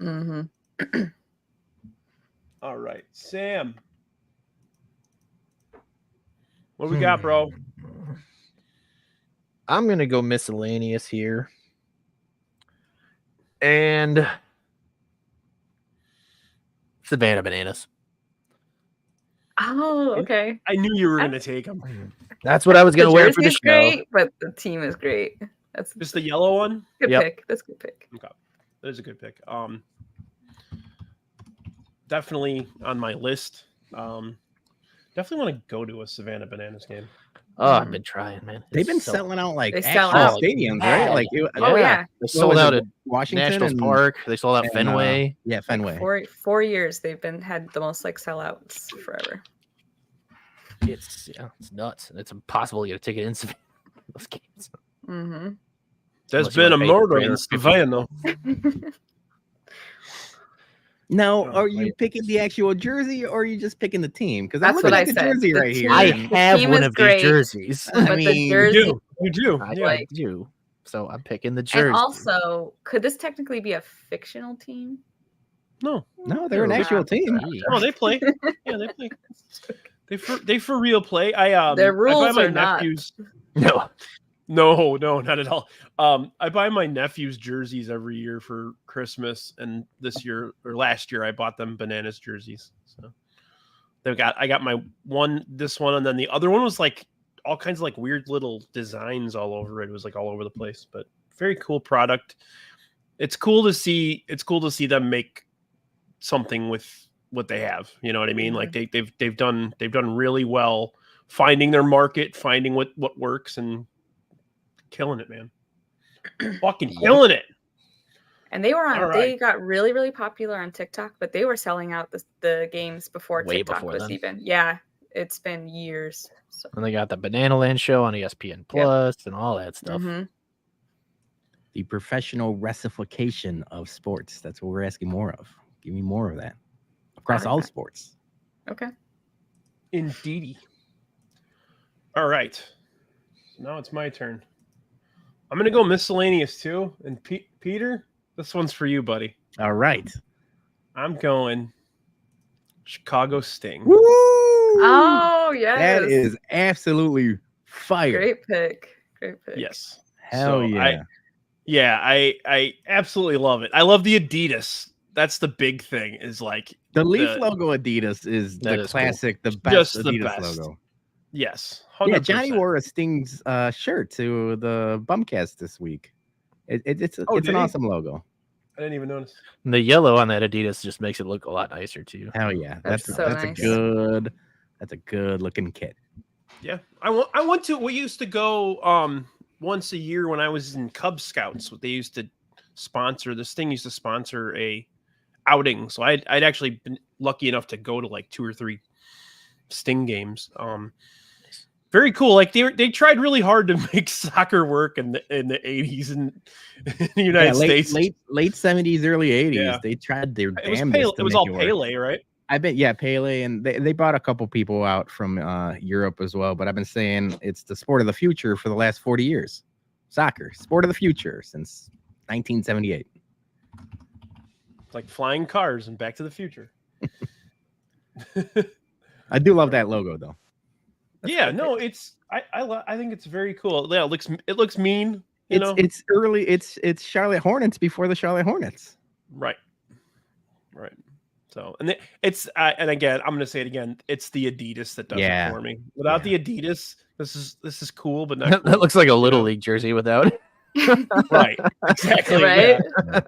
E: Mm-hmm.
D: All right, Sam, what we got, bro?
G: I'm gonna go miscellaneous here, and Savannah Bananas.
E: Oh, okay.
D: I knew you were going to take them.
G: That's what I was gonna wear for the show.
E: Great, but the team is great. That's
D: Just the yellow one.
E: good pick. That's a good pick.
D: Okay, that is a good pick. Definitely on my list. Definitely want to go to a Savannah Bananas game.
G: Oh, I've been trying, man.
F: They've been selling out like
E: They
F: actual
E: sell out.
F: stadiums, right? Like,
G: They sold out at
F: Washington
G: Nationals
F: and
G: Park. They sold out Fenway.
F: Yeah, Fenway.
E: Like 4 years they've had the most like sellouts forever.
G: It's nuts. It's impossible to get a ticket in those games.
E: Mm-hmm.
D: There's
G: Unless you
D: been a
G: wanna pay
D: murder in
G: $350.
D: Savannah.
F: Now,
D: Oh,
F: are you picking the actual jersey or are you just picking the team? Because I'm
E: That's
F: looking
E: what
F: at
E: I
F: the
E: said.
F: jersey
E: The
F: right here.
E: team-
G: I
E: The
G: have
E: team
G: one
E: is
G: of
E: great.
G: these jerseys.
E: But
F: I
E: the
F: mean,
E: jersey,
D: You do.
G: I
D: Yeah.
G: do. So I'm picking the jersey.
E: and also, could this technically be a fictional team?
D: No,
F: they're an actual team.
D: no, they play. Yeah, they play. They for real play.
E: Their rules
D: I buy my
E: are not.
D: nephews.
G: No.
D: No, not at all. I buy my nephews jerseys every year for Christmas, and this year or last year I bought them Bananas jerseys. So I got my this one, and then the other one was like all kinds of like weird little designs all over it. It was like all over the place, but very cool product. It's cool to see them make something with what they have. You know what I mean? Like they've done really well finding their market, finding what works, and killing it, man. Fucking killing it.
E: And they were
D: All
E: they
D: right.
E: got really, really popular on TikTok, but they were selling out the games before
G: Way
E: TikTok
G: before
E: was
G: then.
E: even. Yeah, it's been years. So.
G: And they got the Banana Land show on ESPN Plus and all that stuff.
E: Mm-hmm.
F: The professional recification of sports. That's what we're asking more of. Give me more of that across all sports.
E: Okay.
D: Indeedy. All right. So now it's my turn. I'm gonna go miscellaneous too. And Peter, this one's for you, buddy.
F: All right.
D: I'm going Chicago Sting.
F: Woo!
E: Oh yes,
F: That is absolutely fire.
E: great pick. Great pick.
D: Yes.
F: Hell yeah.
D: I absolutely love it. I love the Adidas. That's the big thing. Is like
F: The Leaf logo Adidas is
G: That
F: the
G: is
F: classic, the best
D: Just the
F: Adidas
D: best.
F: logo.
D: Yes.
F: Yeah,
D: 100%.
F: Johnny wore a Sting's shirt to the Bumcast this week. It's
D: Oh,
F: an
D: did he?
F: awesome logo.
D: I didn't even notice.
G: And the yellow on that Adidas just makes it look a lot nicer too.
F: Hell yeah,
E: That's
F: that's
E: so
F: that's
E: nice.
F: a good looking kit.
D: Yeah, I went to. We used to go once a year when I was in Cub Scouts. They used to sponsor. This thing used to sponsor a outing, so I'd actually been lucky enough to go to like 2 or 3 Sting games. Very cool. Like they tried really hard to make soccer work in the 80s in the United States.
F: Late 70s, early 80s.
D: Yeah.
F: They tried their
D: It was
F: damnedest.
D: It was all Pele, right?
F: I bet, yeah, Pele, and they brought a couple people out from Europe as well. But I've been saying it's the sport of the future for the last 40 years. Soccer, sport of the future since 1978.
D: It's like flying cars and Back to the Future.
F: I do love that logo though.
D: Yeah, no, it's I think it's very cool. Yeah, it looks mean. You know,
F: It's early. It's Charlotte Hornets before the Charlotte Hornets.
D: Right. So, and and again, I'm going to say it again. It's the Adidas that does it for me. Without the Adidas, this is cool, but not.
G: That looks like a little league jersey without it.
D: Right. Exactly.
E: Right.
D: Yeah.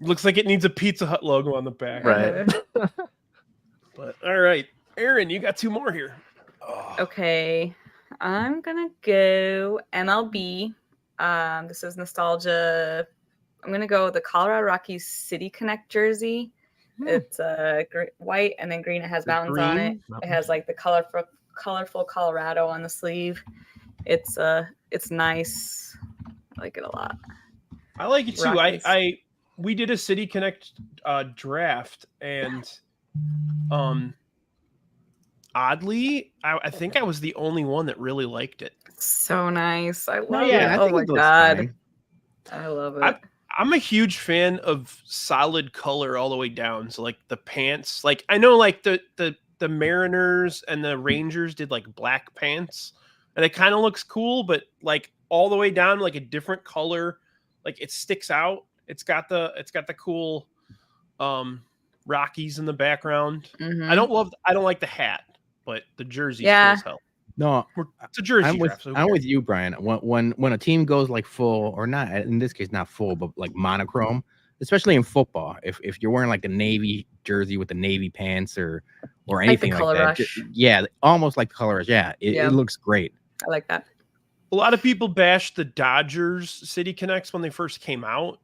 D: Looks like it needs a Pizza Hut logo on the back.
G: Right.
D: But all right, Erin, you got two more here. Oh.
E: Okay, I'm gonna go MLB. This is nostalgia. I'm gonna go the Colorado Rockies City Connect jersey. It's white and then green. It has mountains on it. It has like the colorful Colorado on the sleeve. It's nice. I like it a lot.
D: I like it too.
E: Rockies.
D: We did a City Connect draft, and oddly, I think I was the only one that really liked it.
E: So nice. I love
F: I
E: it. Oh
F: think
E: my
F: it looks
E: god.
F: fine.
E: I love it.
D: I'm a huge fan of solid color all the way down. So like the pants, like I know like the Mariners and the Rangers did like black pants, and it kind of looks cool, but like all the way down like a different color, like it sticks out. It's got the cool Rockies in the background.
E: Mhm.
D: I don't like the hat, but the jersey
E: Yeah.
D: cool as hell.
F: No,
D: It's a jersey
F: I'm with
D: draft. So
F: I'm with you, Brian. When a team goes like full, or not in this case, not full, but like monochrome, especially in football, if you're wearing like the navy jersey with the navy pants or anything like
E: color
F: that,
E: rush.
F: yeah, almost like the color rush. Yeah, it looks great.
E: I like that.
D: A lot of people bashed the Dodgers City Connects when they first came out.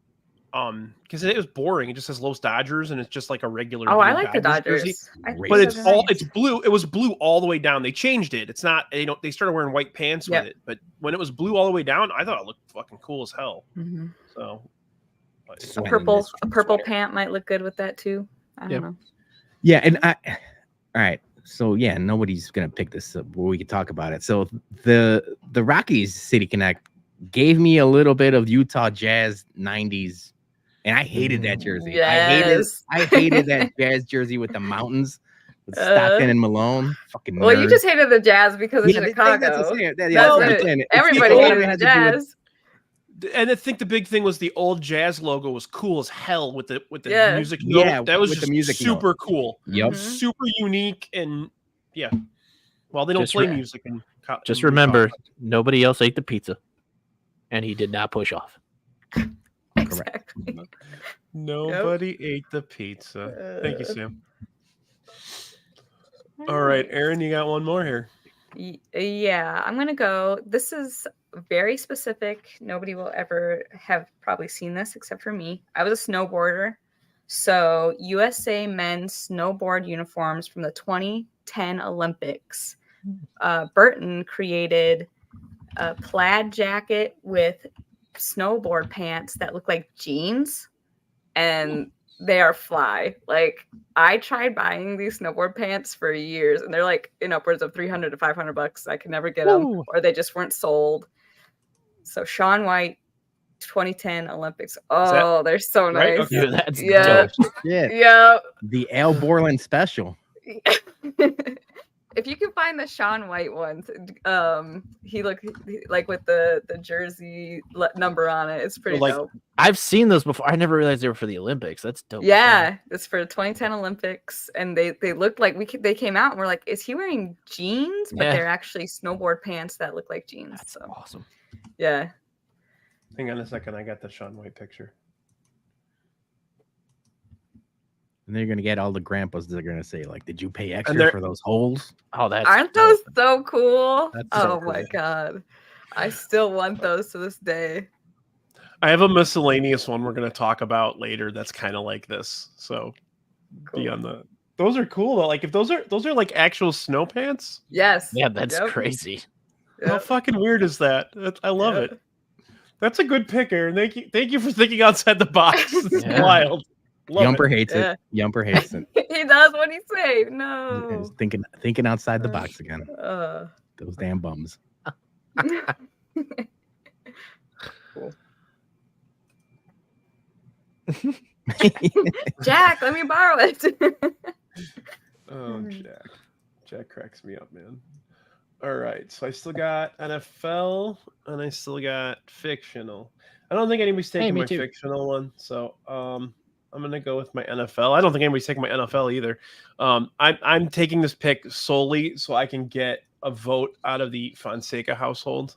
D: Because it was boring. It just says Los Dodgers, and it's just like a regular.
E: Oh, I like the
D: Dodgers
E: Dodgers.
D: jersey.
E: I think
D: But
E: those are nice.
D: it's blue. It was blue all the way down. They changed it. It's not. They started wearing white pants with it. But when it was blue all the way down, I thought it looked fucking cool as hell.
E: Mhm.
D: So,
E: A purple pant might look good with that too. I don't know.
F: Yeah, and all right. So yeah, nobody's gonna pick this up, but we can talk about it. So the Rockies City Connect gave me a little bit of Utah Jazz 90s, and I hated that jersey.
E: Yes.
F: I hated that Jazz jersey with the mountains with Stockton and Malone. Fucking
E: Well, you
F: nerds.
E: just hated the Jazz because of Chicago.
F: That's what I'm saying.
E: That's
F: what I'm
E: it.
F: saying.
E: Everybody
F: It's
E: hated
F: all
E: the
F: had to do with-
E: Jazz.
D: and I think the big thing was the old Jazz logo was cool as hell with the
E: Yeah.
D: music note.
F: Yeah,
D: That was
F: with the
D: just
F: music note.
D: super cool.
F: Yep.
E: Mhm.
D: Super unique, and yeah. Well, they don't
G: Just
D: play
G: re-
D: music in
G: Just
D: in
G: remember,
D: college.
G: nobody else ate the pizza, and he did not push off.
E: Exactly.
D: Nobody ate the pizza. Thank you, Sam. All right, Erin, you got one more here.
E: Yeah, I'm gonna go. This is very specific. Nobody will ever have probably seen this except for me. I was a snowboarder. So USA men's snowboard uniforms from the 2010 Olympics. Burton created a plaid jacket with snowboard pants that look like jeans, and they are fly. Like, I tried buying these snowboard pants for years, and they're like in upwards of $300 to $500. I could never get them, or they just weren't sold. So Shaun White, 2010 Olympics. Oh, they're so
D: right?
E: nice.
D: Okay.
G: Dude, that's
E: Yeah.
G: dope.
F: Yeah,
E: Yeah.
F: the Al Borland special.
E: If you can find the Shaun White ones, he looked like with the jersey number on it. It's pretty
D: Like,
E: dope.
G: I've seen those before. I never realized they were for the Olympics. That's dope.
E: Yeah, it's for the 2010 Olympics, and they looked like they came out and we're like, is he wearing jeans? But
G: Yeah.
E: they're actually snowboard pants that look like jeans.
G: That's
E: So
G: awesome.
E: yeah,
D: Hang on a second. I got the Shaun White picture.
F: And they're gonna get all the grandpas that are gonna say, like, did you pay
D: they're-
F: extra for those holes?
G: Oh, that's
E: aren't those so cool?
F: That's
E: Oh
F: so
E: my
F: cool.
E: god, I still want those to this day.
D: I have a miscellaneous one we're going to talk about later that's kind of like this. So be
E: Cool.
D: on the Those are cool though. Like if those are like actual snow pants.
E: Yes.
G: Yeah, that's
E: Yep.
G: crazy.
D: How
E: Yep.
D: fucking weird is that? I love
E: Yep.
D: it. That's a good pick, Aaron. Thank you for thinking outside the box. It's
G: Yeah.
D: wild. Love
F: Yumper
D: it.
F: hates
E: Yeah.
F: it. Yumper hates it.
E: He does what he say.
F: He's
E: No.
F: thinking outside the box again.
E: Uh,
F: Those damn bums.
E: cool. Jack, let me borrow it.
D: Oh, Jack cracks me up, man. All right, so I still got NFL and I still got fictional. I don't think anybody's taking
G: me
D: my
G: too.
D: fictional one, so I'm gonna go with my NFL. I don't think anybody's taking my NFL either. I'm taking this pick solely so I can get a vote out of the Fonseca household.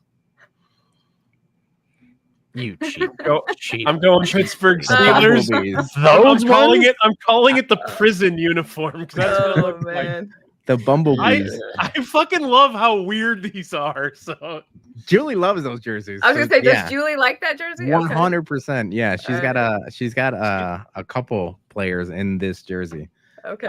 G: You cheat. Cheat.
D: I'm going Pittsburgh
F: The
D: Steelers.
F: bumblebees.
G: Those ones?
D: I'm calling it the prison uniform because that's what it
E: Oh
D: looks like.
E: man.
F: The bumblebees.
D: I fucking love how weird these are. So
F: Julie loves those jerseys.
E: I was gonna
F: so,
E: say, does
F: yeah.
E: Julie like that jersey?
F: 100%. Yeah, she's got
E: Alright.
F: a couple players in this jersey.
E: Okay.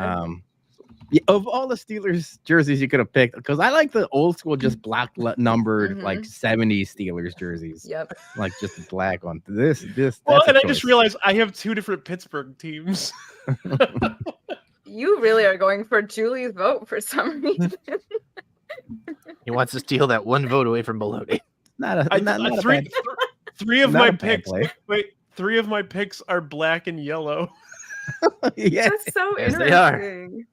F: Yeah, of all the Steelers jerseys you could have picked, because I like the old school, just black numbered like 70s Steelers jerseys,
E: Yep.
F: like just the black one. This.
D: well,
F: that's a
D: and I just
F: choice.
D: realized I have two different Pittsburgh teams.
E: You really are going for Julie's vote for some reason.
G: He wants to steal that one vote away from Bologna.
F: Not a, not a
D: three,
F: bad-
D: three of
F: not
D: my
F: a bad
D: picks.
F: play.
D: Wait, three of my picks are black and yellow.
F: yeah.
E: That's so
G: Yes, they are.
E: interesting.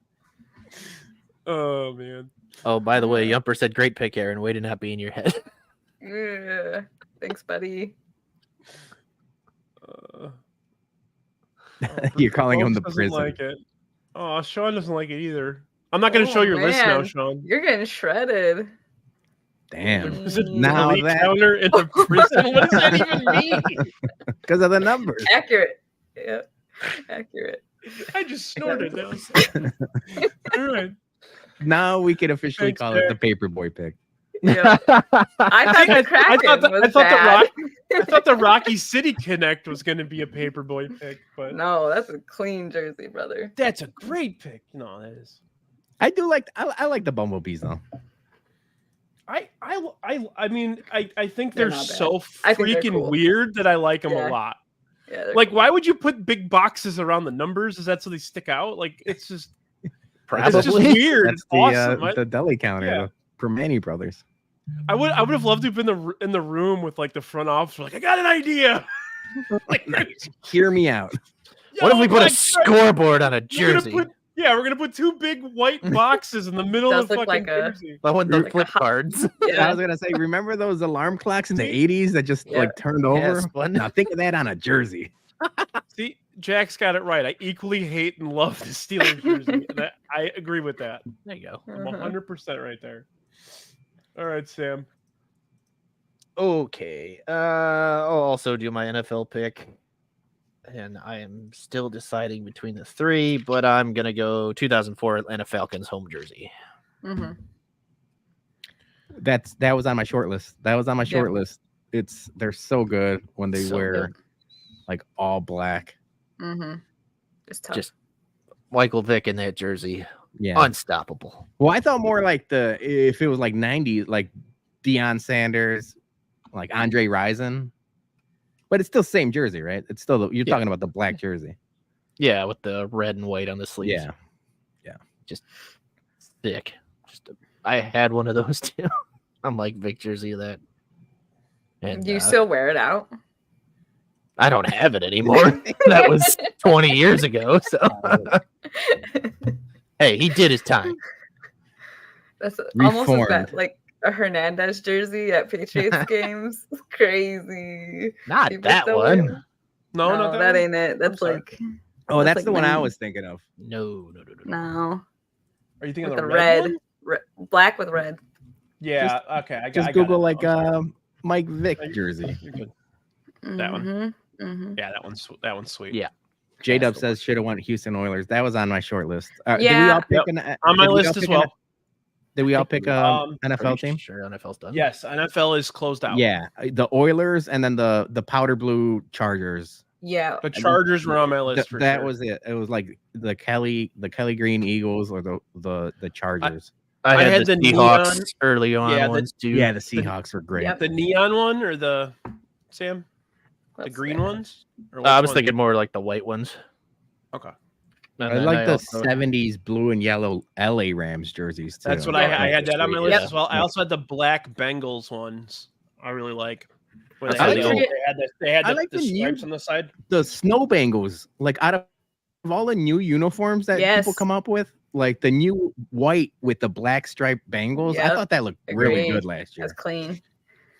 D: Oh man.
G: Oh, by the way, Yumper said great pick, Aaron. Way to not be in your head.
E: Yeah. Thanks, buddy.
F: You're calling him the
D: Doesn't
F: prison.
D: Like it. Oh, Sean doesn't like it either. I'm not going to show your list now,
E: man.
D: Sean.
E: You're getting shredded.
F: Damn.
D: Is it
F: Now
D: delete
F: that-
D: counter in the prison? What does that even mean?
F: Because of the numbers.
E: Accurate. Yeah. Accurate.
D: I just snorted. That was... All right.
F: Now we can officially
D: Thanks,
F: call it
D: Derek.
F: the paperboy pick.
E: Yeah. I thought the Kraken was bad.
D: I thought the Rocky City Connect was going to be a paperboy pick, but
E: No, that's a clean jersey, brother.
D: that's a great pick. No, that is.
F: I do like I like the bumblebees though.
D: I mean, I think
E: They're
D: they're
E: not bad.
D: so
E: I think they're
D: freaking
E: cool.
D: weird that I like them
E: Yeah.
D: a lot.
E: Yeah, they're
D: Like,
E: cool.
D: why would you put big boxes around the numbers? Is that so they stick out? Like, it's just
G: Probably.
D: It's just weird.
F: That's
D: It's awesome.
F: the deli counter,
D: Yeah.
F: the Permani brothers.
D: I would have loved to have been in the room with like the front office. Like, I got an idea. Like,
F: Hear me out.
G: What if we put a
D: like,
G: scoreboard on a
D: we're gonna
G: jersey?
D: we're gonna put two big white boxes in the middle
E: Does
D: of the
E: look
D: fucking
E: like a-
D: jersey.
G: I want the
E: Like a
G: flip
E: hot-
G: cards.
F: I
E: Yeah.
F: was gonna say, remember those alarm clocks in the '80s that just
E: Yeah.
F: like turned
G: Yeah,
F: over?
G: spun.
F: Now think of that on a jersey.
D: See, Jack's got it right. I equally hate and love the Steelers jersey. I agree with that.
G: There you go.
D: I'm
E: Mhm.
D: 100% right there. All right, Sam.
G: Okay. I'll also do my NFL pick. And I am still deciding between the three, but I'm gonna go 2004 Atlanta Falcons home jersey.
E: Mhm.
F: That was on my short list. That was on my
E: Yeah.
F: short list. They're so good when they
G: So
F: wear
G: good.
F: like all black.
E: Mhm. Just tough.
G: Just Michael Vick in that jersey,
F: Yeah.
G: unstoppable.
F: Well, I thought more like if it was like '90s, like Deion Sanders, like Andre Rison, but it's still same jersey, right? It's still you're
G: Yeah.
F: talking about the black jersey.
G: Yeah, with the red and white on the sleeves.
F: Yeah.
G: Just thick. I had one of those too. I'm like Vic jersey of that. And
E: Do you still wear it out?
G: I don't have it anymore. That was 20 years ago. So hey, he did his time.
E: That's almost as
F: Reformed.
E: bad, like a Hernandez jersey at Patriots games. Crazy.
G: Not
E: People
G: that
E: still
G: one.
E: wear it.
D: No,
E: No,
D: not
E: that
D: one.
E: ain't it. That's
D: sorry.
E: like
F: Oh,
E: That's
F: that's
E: like
F: the one I
E: 90s.
F: was thinking of.
G: No.
E: no,
D: Are you thinking
E: with
D: of
E: the
D: the red?
E: red,
D: one?
E: black with red.
D: Yeah. Okay. I
F: Just
D: got
F: Google
D: it.
F: like
D: Oh,
F: Mike Vick
D: sorry.
F: jersey.
D: You're good. That one.
E: Mhm, mhm.
D: Yeah, that one's sweet.
G: Yeah.
F: J Dub
D: That's the
F: says should have went Houston Oilers. That was on my short list. Did we
E: Yeah.
F: all pick
D: Yep.
F: an,
D: On my
F: did we all
D: list as
F: pick
D: well.
F: Did we all pick a NFL team?
G: Sure, NFL's done.
D: Yes, NFL is closed out.
F: Yeah, the Oilers and then the powder blue Chargers
E: Yeah.
D: The Chargers were on my list for
F: that
D: sure.
F: was it. It was like the Kelly Green Eagles or the Chargers.
G: I had the Seahawks
D: neon,
G: early on ones too.
F: Yeah, the Seahawks were great.
E: Yep.
D: the neon one or the Sam, the
E: What's
D: green
E: that?
D: ones. Or
G: I
D: which
G: was
D: one?
G: thinking more like the white ones.
D: Okay,
G: And
F: I
G: then
F: like the
G: also-
F: 70s blue and yellow LA Rams jerseys too.
D: that's what
E: Yeah.
D: I had that on my list
G: Yeah.
D: as well. I also had the black Bengals ones. I really like. Where they
G: I
D: had,
G: like
D: the,
E: the-
D: they had
F: I
D: the,
F: like
D: the
F: the new-
D: stripes on the side.
F: The snow Bengals, like out of all the new uniforms that people
E: Yes.
F: come up with, like the new white with the black striped Bengals, I
E: Yep.
F: thought that looked really
E: Agreed.
F: good last year.
E: That's clean.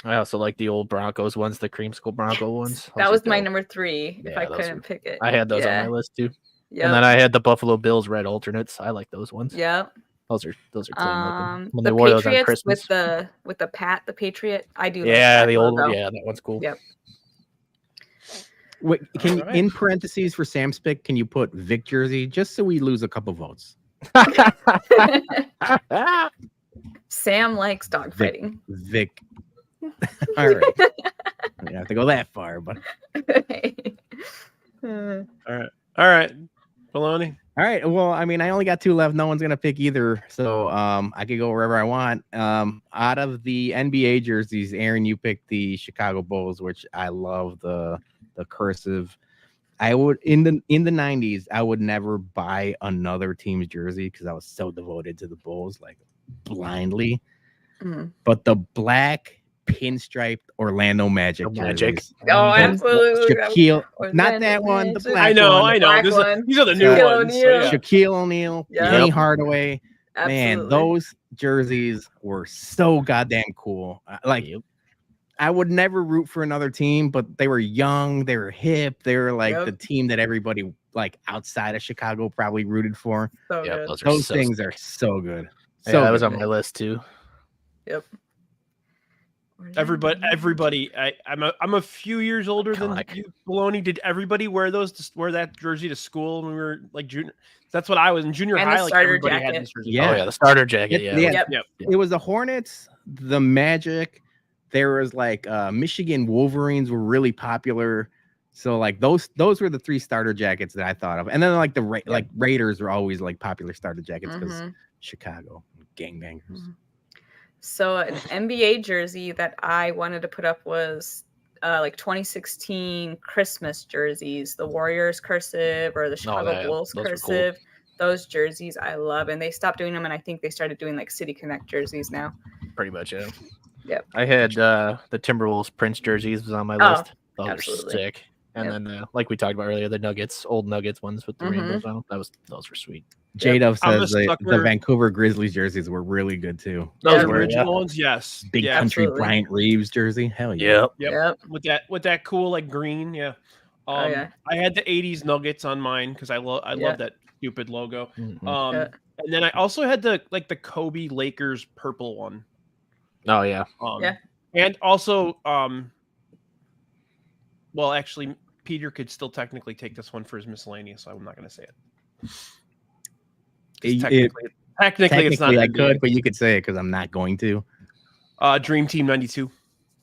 G: I also like the old Broncos ones, the creamsicle Bronco ones.
E: That
G: Those
E: was
G: are
E: my
G: dope.
E: number 3 if
G: Yeah,
E: I
G: those
E: couldn't
G: were-
E: pick it.
G: I had those on
E: Yeah.
G: my list too.
E: Yep.
G: And then I had the Buffalo Bills red alternates. I like those ones.
E: Yep.
G: Those are clean looking. When
E: The
G: they wore those on
E: Patriots
G: Christmas.
E: with the the Patriot. I do.
G: Yeah,
E: like
G: the
E: that
G: old
E: logo.
G: yeah, that one's cool.
E: Yep.
F: Wait, can you,
D: Alright.
F: in parentheses for Sam's pick, can you put Vic jersey just so we lose a couple votes?
E: Sam likes dogfighting.
F: Vic. All right. You don't have to go that far, but
D: All right, Bologna.
F: all right. Well, I mean, I only got 2 left. No one's gonna pick either, so I could go wherever I want. Out of the NBA jerseys, Aaron, you picked the Chicago Bulls, which I love the cursive. I would in the 90s, I would never buy another team's jersey because I was so devoted to the Bulls, like blindly.
E: Mhm.
F: But the black pinstriped Orlando Magic
G: Magic.
F: jerseys.
E: Oh, absolutely.
F: Shaquille, not
E: Orlando
F: that one. The
E: Magic.
F: black
D: I know,
F: one.
D: I know.
E: black
D: These
E: one.
D: these are the new
F: Shaquille
D: ones. So,
E: O'Neal.
D: yeah.
F: Shaquille O'Neal,
E: Yeah.
F: Penny
G: Yep.
F: Hardaway. Man,
E: Absolutely.
F: those jerseys were so goddamn cool. Like,
G: Yep.
F: I would never root for another team, but they were young, they were hip, they were like
E: Yep.
F: the team that everybody like outside of Chicago probably rooted for.
E: So
G: Yep,
E: good.
G: those are
F: Those
G: so
F: things
G: sick.
F: are so good.
G: Yeah,
F: So
G: that was
F: good.
G: on my list too.
E: Yep.
D: Everybody. I'm a few years older than
G: Iconic.
D: you, Bologna. Did everybody wear wear that jersey to school when we were like junior? That's what I was in junior
E: And the
D: high. Like
E: starter
D: everybody had
E: jacket.
D: this jersey.
F: Yeah.
G: Oh yeah, the starter jacket.
F: It-
G: Yeah.
F: yeah.
E: Yep.
F: It was the Hornets, the Magic. There was like Michigan Wolverines were really popular. So like those were the 3 starter jackets that I thought of. And then like like Raiders were always like popular starter jackets because
E: Mhm.
F: Chicago gangbangers.
E: Mhm. So an NBA jersey that I wanted to put up was like 2016 Christmas jerseys, the Warriors cursive or the Chicago
G: yeah,
E: Bulls
G: those were cool.
E: cursive. Those jerseys I love, and they stopped doing them, and I think they started doing like City Connect jerseys now.
G: Pretty much, yeah.
E: Yep.
G: I had the Timberwolves Prince jerseys was on my
E: Oh,
G: list. Those
E: absolutely.
G: were sick. And
E: Yep.
G: then, like we talked about earlier, the Nuggets, old Nuggets ones with the
E: Mhm.
G: rainbows on them. Those were sweet.
F: J-Dub
D: I'm a
F: says the
D: sucker.
F: Vancouver Grizzlies jerseys were really good too.
G: Those
E: Yeah,
D: The
G: were
D: original ones, yes.
F: Big
D: yeah,
F: country
E: absolutely.
F: Bryant Reeves jersey. Hell yeah.
G: Yep.
E: Yep.
D: with that cool like green, yeah.
E: Oh, yeah.
D: I had the '80s Nuggets on mine because I love that stupid logo.
G: Mhm.
E: Yeah.
D: And then I also had the Kobe Lakers purple one.
G: Oh yeah.
E: Yeah.
D: And also, well, actually, Peter could still technically take this one for his miscellaneous, so I'm not going to say it. 'Cause Technically, it's not.
F: Technically, I
D: NBA.
F: could, but you could say it because I'm not going to.
D: Dream Team '92.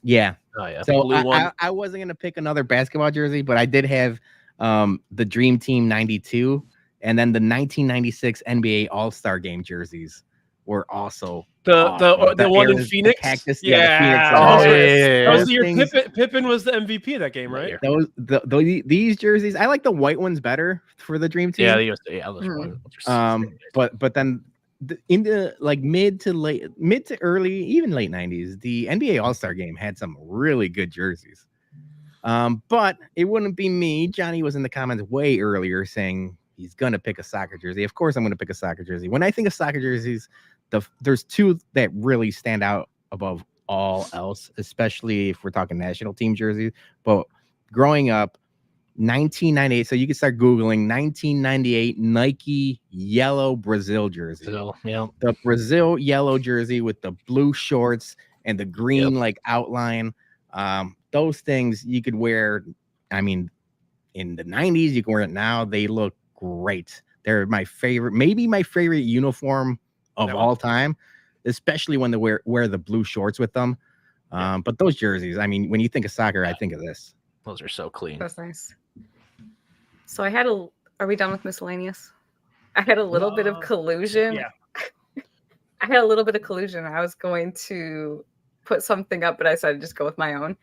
F: Yeah.
G: Oh yeah.
F: So
D: blue one.
F: I wasn't gonna pick another basketball jersey, but I did have the Dream Team '92, and then the 1996 NBA All-Star Game jerseys were also
D: The
F: awesome.
D: one in
F: Arizona
D: Phoenix.
F: Cactus,
D: Yeah.
F: the Phoenix
D: Oh,
F: ones.
G: yeah,
D: yeah.
G: yeah,
D: That was
F: Those
D: the year
F: things-
D: Pippen was the MVP of that game, right?
F: These jerseys, I like the white ones better for the Dream Team.
G: Yeah, those
E: Mhm.
G: ones are sick.
F: But then in the like mid to early, even late 90s, the NBA All-Star Game had some really good jerseys. But it wouldn't be me. Johnny was in the comments way earlier saying he's gonna pick a soccer jersey. Of course, I'm gonna pick a soccer jersey. When I think of soccer jerseys, there's 2 that really stand out above all else, especially if we're talking national team jerseys. But growing up, 1998, so you can start Googling 1998 Nike yellow Brazil jersey.
G: So yeah.
F: The Brazil yellow jersey with the blue shorts and the green like outline. Those things you could wear. I mean, in the 90s, you can wear it now. They look great. They're my favorite, maybe my favorite uniform of all time, especially when they wear the blue shorts with them. But those jerseys, I mean, when you think of soccer, I think of this.
G: Those are so clean.
E: That's nice. So I had a. Are we done with miscellaneous? I had a little bit of collusion.
D: Yeah.
E: I had a little bit of collusion. I was going to put something up, but I decided to just go with my own.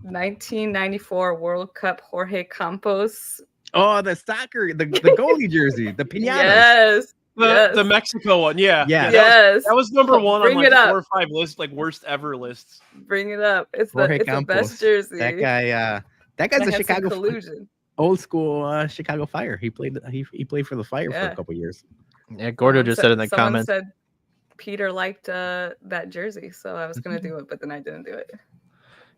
E: 1994 World Cup Jorge Campos.
F: Oh, the soccer, the goalie jersey, the pinatas.
E: Yes.
D: The Mexico one, yeah.
F: Yeah.
E: Yes.
D: That was number one
E: Bring
D: on like
E: it up.
D: 4 or 5 lists, like worst ever lists.
E: Bring it up. It's
F: Jorge
E: the
F: Campos.
E: best jersey.
F: That guy. That
E: I
F: guy's a
E: had some
F: Chicago
E: collusion.
F: old school Chicago Fire. He played for the Fire for a couple years.
G: Yeah, Gordo just said in the
E: Someone
G: comments.
E: said Peter liked that jersey, so I was gonna do it, but then I didn't do it.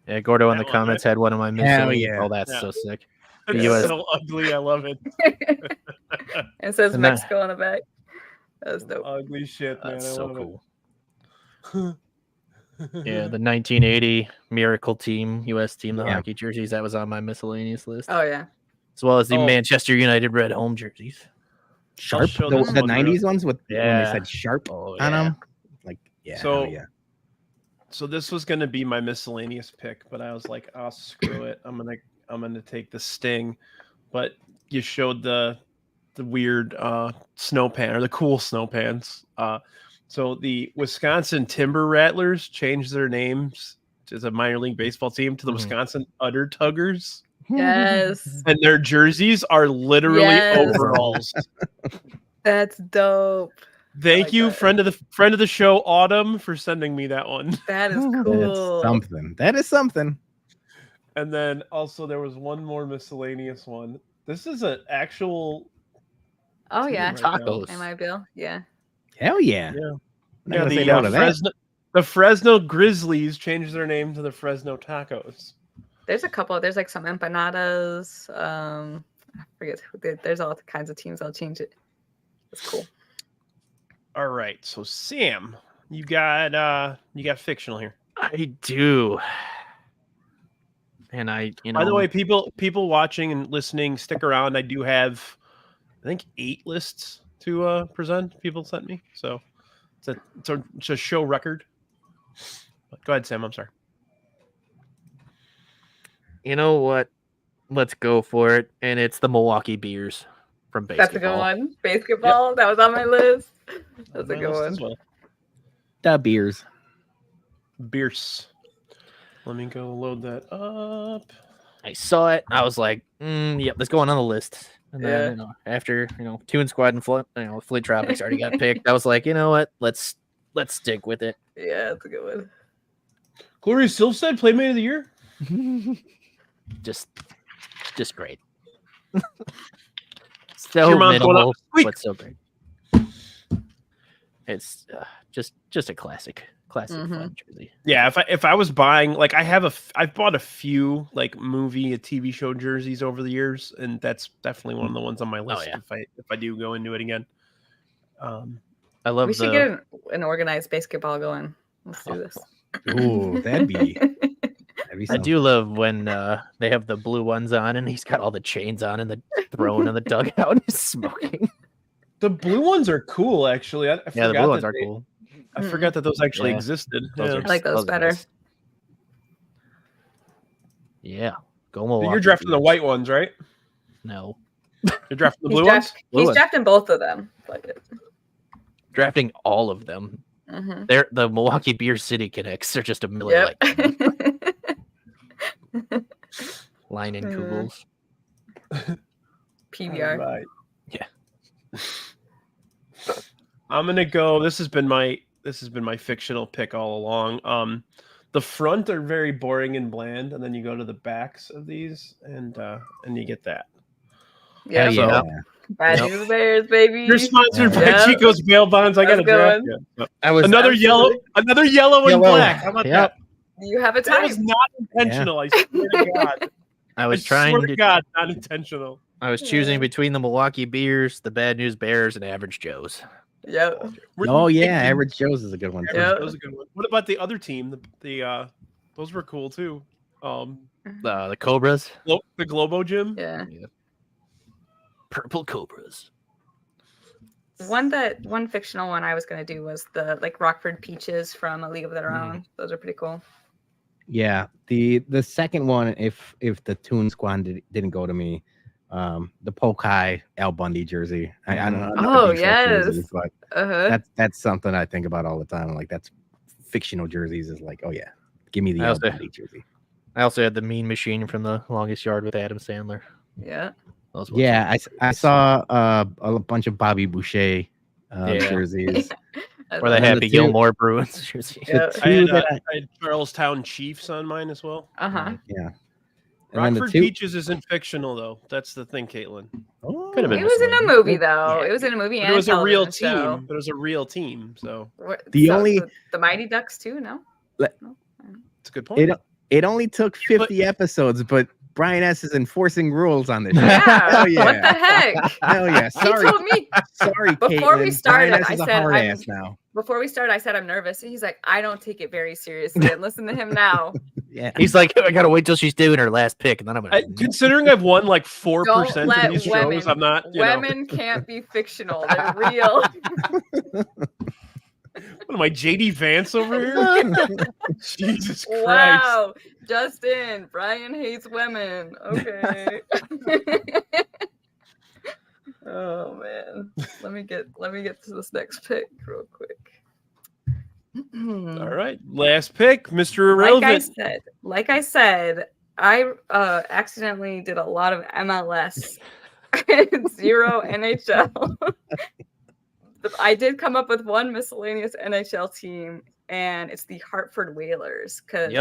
G: Yeah, Gordo in
D: I
G: the
D: love
G: comments
D: it.
G: had one of my
F: Hell
G: miscellaneous.
F: yeah.
G: Oh, that's
D: Yeah.
G: so sick.
D: It's
G: The US
D: so ugly. I love it.
E: And it says
G: And that-
E: Mexico on the back. That's dope.
D: Ugly shit, man.
G: That's
D: I
G: so
D: love
G: cool.
D: it.
G: Yeah, the 1980 Miracle Team, U.S. team, the
F: Yeah.
G: hockey jerseys, that was on my miscellaneous list.
E: Oh yeah.
G: As well as the
D: Oh.
G: Manchester United red home jerseys.
F: Sharp,
D: show
F: the
D: this one,
F: 90s ones with when they
G: Yeah.
F: said sharp
G: Oh,
F: on
G: yeah.
F: them. Like, yeah,
D: So-
F: hell yeah.
D: So this was gonna be my miscellaneous pick, but I was like, oh screw it. I'm gonna take the Sting. But you showed the weird snow pan or the cool snow pants. So the Wisconsin Timber Rattlers changed their names as a minor league baseball team to the
G: Mhm.
D: Wisconsin Udder Tuggers.
E: Yes.
D: And their jerseys are literally
E: Yes.
D: overalls.
E: That's dope.
D: Thank
E: like
D: you,
E: that.
D: friend of the show, Autumn, for sending me that one.
E: That is
F: That's
E: cool.
F: something. That is something.
D: And then also there was one more miscellaneous one. This is an actual
E: Oh
D: team
E: yeah.
D: right now.
G: Tacos.
E: Am I Bill? Yeah.
F: Hell yeah.
D: Yeah.
F: I'm not
D: Yeah,
F: gonna say
D: the,
F: no to that.
D: Fresno Grizzlies changed their name to the Fresno Tacos.
E: There's a couple. There's like some empanadas. I forget. There's all kinds of teams. I'll change it. It's cool.
D: All right, so Sam, you got fictional here.
G: I do. And I,
D: By the way, people watching and listening, stick around. I do have, I think, 8 lists to present. People sent me, so it's a show record. But go ahead, Sam. I'm sorry.
G: you know what? Let's go for it. And it's the Milwaukee Beers from basketball.
E: That's a good one. Basketball. That was on my list. That's a
D: My
E: good
D: list
E: one.
D: as well.
F: The beers.
D: Beers. Let me go load that up.
G: I saw it. I was like, yep, let's go on the list. And then, after, Toon Squad and Fleet Tropics already got picked, I was like, you know what? Let's stick with it.
E: Yeah, that's a good one.
D: Gloria Silvstedt, Playmate of the Year.
G: Just great. So
D: Your mom's going
G: minimal,
D: up. Squeak.
G: but so great. It's just a classic fun jersey.
D: Yeah, if I was buying, like, I've bought a few like movie, a TV show jerseys over the years, and that's definitely one of the ones on my list.
G: yeah.
D: If I do go into it again.
G: I love
E: We should get an organized basketball going. Let's do this.
F: Ooh, that'd be
G: I
F: something.
G: do love when they have the blue ones on and he's got all the chains on and the throne in the dugout and he's smoking.
D: The blue ones are cool, actually. I
G: Yeah, the
D: forgot
G: blue ones
D: that
G: are
D: they-
G: cool.
D: I forgot that those actually
G: Yeah.
D: existed.
G: Those
D: Yeah.
G: are-
E: I like those
G: are
E: better.
G: nice. Yeah, go Milwaukee.
D: You're drafting the
G: Bears.
D: white ones, right?
G: No,
D: You're drafting the
E: He's,
D: blue ones.
G: Blue
E: he's
G: ones.
E: drafting both of them. Like it.
G: drafting all of them.
E: Mm-hmm.
G: They're the Milwaukee Beer City Connects. They're just a Miller
E: Yep.
G: Lite line in Kugels.
E: PBR.
D: All right.
G: Yeah.
D: I'm gonna go. This has been my fictional pick all along. The front are very boring and bland, and then you go to the backs of these, and you get that.
E: Yeah.
F: Hell yeah.
E: Bad
G: Yep.
E: News Bears, baby.
D: You're sponsored by
E: Yep.
D: Chico's Bail Bonds. I got to
E: That's
D: draft
E: good
D: you.
G: I was
D: Another yellow
G: Yellow.
D: and black. How about
G: Yep.
E: You have a
D: that? That was
E: time.
D: not intentional. I swear to God.
G: I was
D: I
G: trying
D: swear
G: to.
D: God, not intentional.
G: I was choosing between the Milwaukee Beers, the Bad News Bears, and Average Joes.
E: Yep.
F: Oh yeah, Average Joe's is a good one. Too.
E: Yeah.
D: That was a good one. What about the other team? The those were cool too.
G: The Cobras,
D: The Globo Gym.
E: Yeah.
G: Purple Cobras.
E: One fictional one I was gonna do was the like Rockford Peaches from A League of Their Own. Those are pretty cool.
F: Yeah, the second one, if the Toon Squad didn't go to me, the Pokai Al Bundy jersey. I don't know.
E: Oh yes,
F: But that's something I think about all the time. Like that's fictional jerseys is like, oh yeah, give me the Al Bundy jersey.
G: I also had the Mean Machine from The Longest Yard with Adam Sandler.
E: Yeah.
F: Yeah, I saw a bunch of Bobby Boucher jerseys.
G: Or the Happy Gilmore Bruins jersey.
D: I had Charlestown Chiefs on mine as well.
F: Yeah.
D: Rockford Peaches isn't fictional though. That's the thing, Caitlin.
E: Oh, it was in a movie though. It was in a movie, and
D: it was a real team.
E: Show.
D: But it was a real team. So
E: the Mighty Ducks too. No,
D: it's a good point.
F: It only took 50 episodes, but Brian S is enforcing rules on this.
E: Yeah. Hell yeah. What the heck?
F: Hell yeah. Sorry.
E: He told me.
F: Sorry,
E: before
F: Caitlin.
E: we started,
F: Brian S
E: I
F: is a
E: said
F: hard ass now.
E: Before we started, I said I'm nervous, and he's like, I don't take it very seriously. And listen to him now.
G: Yeah. He's like, I gotta wait till she's doing her last pick, and then I'm gonna.
D: Considering I've won like 4% of these shows, I'm not.
E: Women can't be fictional; they're real.
D: What am I, JD Vance over here? Jesus Christ!
E: Wow, Justin, Brian hates women. Okay. Oh man, let me get to this next pick real quick.
D: All right, last pick, Mr. Irrelevant.
E: Like I said, I accidentally did a lot of MLS, 0 NHL. I did come up with one miscellaneous NHL team, and it's the Hartford Whalers because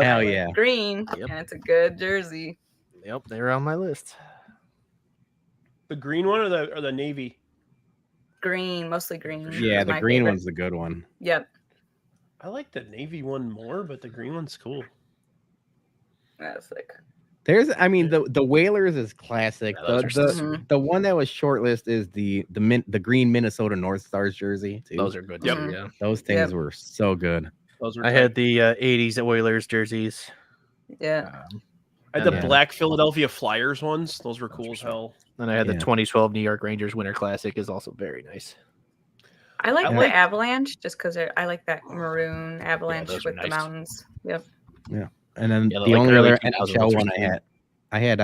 E: green, and it's a good jersey.
G: Yep, they were on my list.
D: The green one or the navy?
E: Green, mostly green.
F: Yeah, the green one's the good one.
E: Yep.
D: I like the navy one more, but the green one's cool.
E: That's sick.
F: The Whalers is classic. The one that was shortlist is the green Minnesota North Stars jersey too.
G: Those are good.
D: Yep.
G: Yeah.
F: Those things were so good.
D: Those were.
G: I had the '80s Oilers jerseys.
E: Yeah.
D: I had the black Philadelphia Flyers ones. Those were cool as hell.
G: And I had the 2012 New York Rangers Winter Classic is also very nice.
E: I like the Avalanche just because I like that maroon Avalanche with the mountains. Yep.
F: Yeah. And then the only other NHL one I had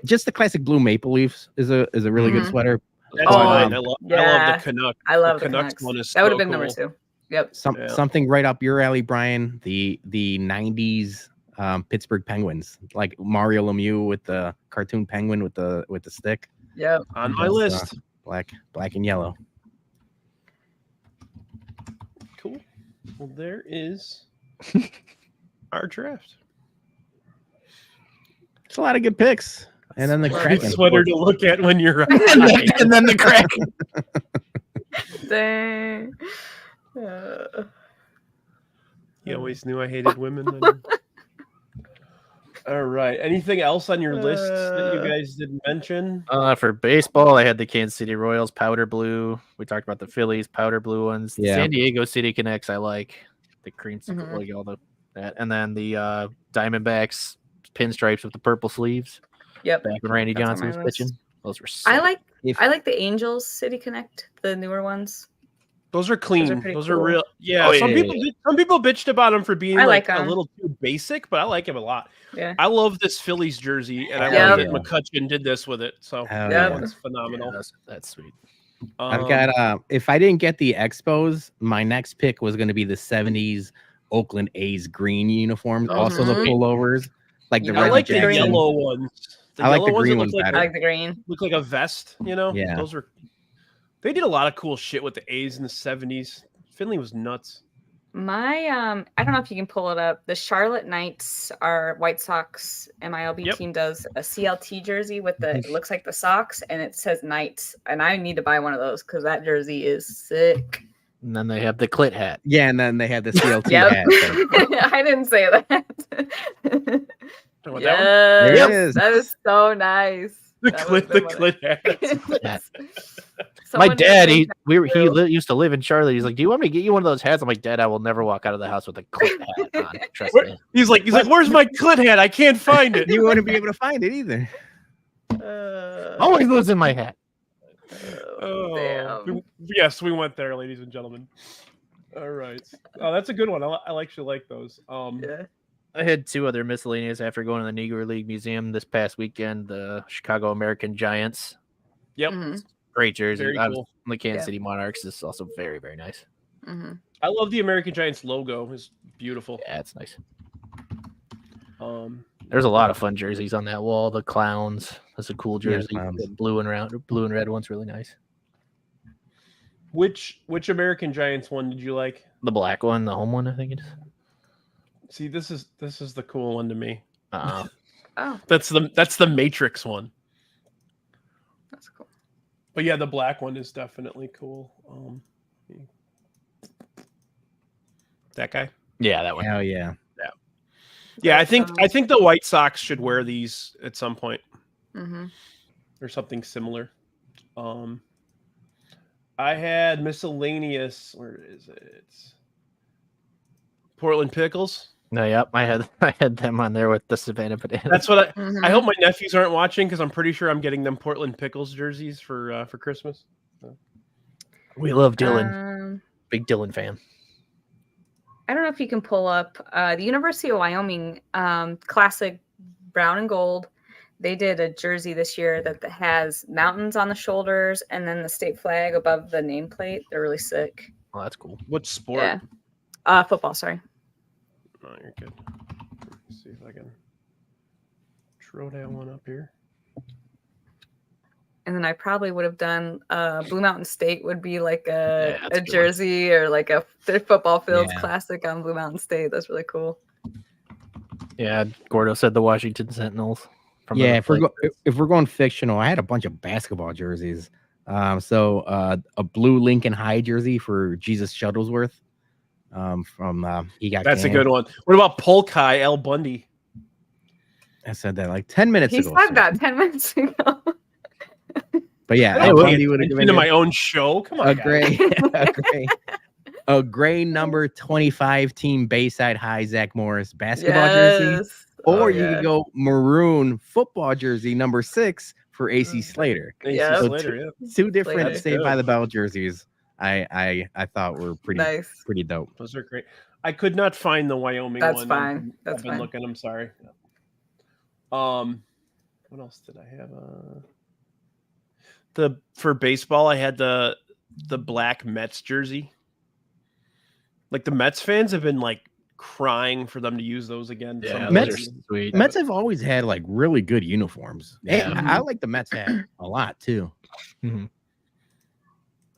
F: just the classic blue Maple Leafs is a really good sweater.
D: That's mine. I love the Canuck.
E: I love the
D: Canucks one. Is
E: that would have been
D: cool.
E: number 2. Yep.
F: Something right up your alley, Brian. The 90s Pittsburgh Penguins, like Mario Lemieux with the cartoon penguin with the stick.
E: Yep.
D: On my list.
F: Black and yellow.
D: Cool. Well, there is our draft.
F: It's a lot of good picks. And then the Kraken
D: sweater to look at when you're
G: and then the Kraken.
E: Dang.
D: You always knew I hated women. All right. Anything else on your list that you guys didn't mention?
G: For baseball, I had the Kansas City Royals powder blue. We talked about the Phillies powder blue ones. The San Diego City Connects, I like the creamsicle, like all that, and then the Diamondbacks pinstripes with the purple sleeves.
E: Yep.
G: Back when Randy Johnson was pitching, those were.
E: Sick. I like the Angels City Connect, the newer ones.
D: Those are clean. Those are real. Yeah.
G: Oh,
D: some people bitched about them for being like a
E: 'em.
D: little too basic, but I like him a lot.
E: Yeah.
D: I love this Phillies jersey, and I love that McCutcheon did this with it. So that's phenomenal.
G: Yeah, that's sweet.
F: I've got if I didn't get the Expos, my next pick was going to be the 70s Oakland A's green uniforms, also the pullovers, like the
D: I like the yellow ones.
F: I like the green ones better.
E: I like the green.
D: Look like a vest, Yeah. Those are. They did a lot of cool shit with the A's in the 70s. Finley was nuts.
E: My I don't know if you can pull it up. The Charlotte Knights, our White Sox MILB team, does a CLT jersey with it looks like the Sox and it says Knights, and I need to buy one of those because that jersey is sick.
G: And then they have the clit hat.
F: Yeah, and then they have the CLT hat.
E: I didn't say that.
F: Yes,
E: that is so nice.
D: The clit hat.
G: My dad, he used to live in Charlotte. He's like, "Do you want me to get you one of those hats?" I'm like, "Dad, I will never walk out of the house with a clit hat on." Trust me.
D: He's like, "Where's my clit hat? I can't find it."
F: You wouldn't be able to find it either.
G: Always lives in my hat.
E: Damn.
D: Yes, we went there, ladies and gentlemen. All right. Oh, that's a good one. I actually like those.
G: I had two other miscellaneous after going to the Negro League Museum this past weekend. The Chicago American Giants.
D: Yep.
E: Mhm.
G: Great jersey.
D: Very cool.
G: The Kansas
E: Yeah.
G: City Monarchs is also very, very nice.
E: Mhm.
D: I love the American Giants logo. It's beautiful.
G: Yeah, it's nice.
D: Um,
G: There's a lot of fun jerseys on that wall. The Clowns. That's a cool jersey.
F: Clowns.
G: The blue and red one's really nice.
D: which American Giants one did you like?
G: The black one, the home one, I think it is.
D: See, this is the cool one to me.
G: Uh,
E: Oh,
D: That's the Matrix one.
E: that's cool.
D: But yeah, the black one is definitely cool. That guy.
G: yeah, that one.
F: Hell yeah.
D: Yeah, I think the White Sox should wear these at some point
E: Mm-hmm.
D: or something similar. I had miscellaneous. Where is it? Portland Pickles.
G: No, yep. I had them on there with the Savannah Bananas.
D: That's what
E: Mhm.
D: I hope my nephews aren't watching because I'm pretty sure I'm getting them Portland Pickles jerseys for Christmas.
G: We love Dylan. Big Dylan fan.
E: I don't know if you can pull up the University of Wyoming classic brown and gold. They did a jersey this year that has mountains on the shoulders and then the state flag above the nameplate. They're really sick.
G: Oh, that's cool.
D: What sport?
E: Yeah. Football, sorry.
D: Oh, you're good. Let's see if I can throw that one up here.
E: And then I probably would have done Blue Mountain State would be like
G: Yeah, that's
E: a
G: a good
E: jersey or like their football fields
F: Yeah.
E: classic on Blue Mountain State. That's really cool.
G: Yeah, Gordo said the Washington Sentinels.
F: Yeah, if we're going fictional, I had a bunch of basketball jerseys. So a blue Lincoln High jersey for Jesus Shuttlesworth. From he got.
D: That's a
F: canned.
D: good one. What about Polk High Al Bundy?
F: I said that like 10 minutes
E: He
F: ago.
E: said
F: sir.
E: that 10 minutes ago.
F: But yeah,
D: I
F: Al
D: would
F: Bundy would have given
D: into
F: you
D: my own show. Come on,
F: a
D: guys.
F: a gray number 25 team Bayside High Zach Morris basketball jersey.
E: Yes.
F: Or
E: Oh,
F: you
E: yeah.
F: could go maroon football jersey number 6 for AC Slater.
D: AC
E: Yeah.
F: So
D: Slater, yeah.
F: Two different
E: Slater.
F: Saved by the Bell jerseys. I thought were
E: Nice.
F: pretty dope.
D: Those are great. I could not find the Wyoming
E: That's
D: one.
E: fine. That's
D: I've been
E: fine.
D: looking. I'm sorry. What else did I have? For baseball, I had the black Mets jersey. Like the Mets fans have been like crying for them to use those again.
G: Yeah,
D: Some
G: those
F: Mets-
G: are sweet.
F: Mets have always had like really good uniforms.
G: Yeah.
F: I like the Mets hat a lot too.
G: Oh,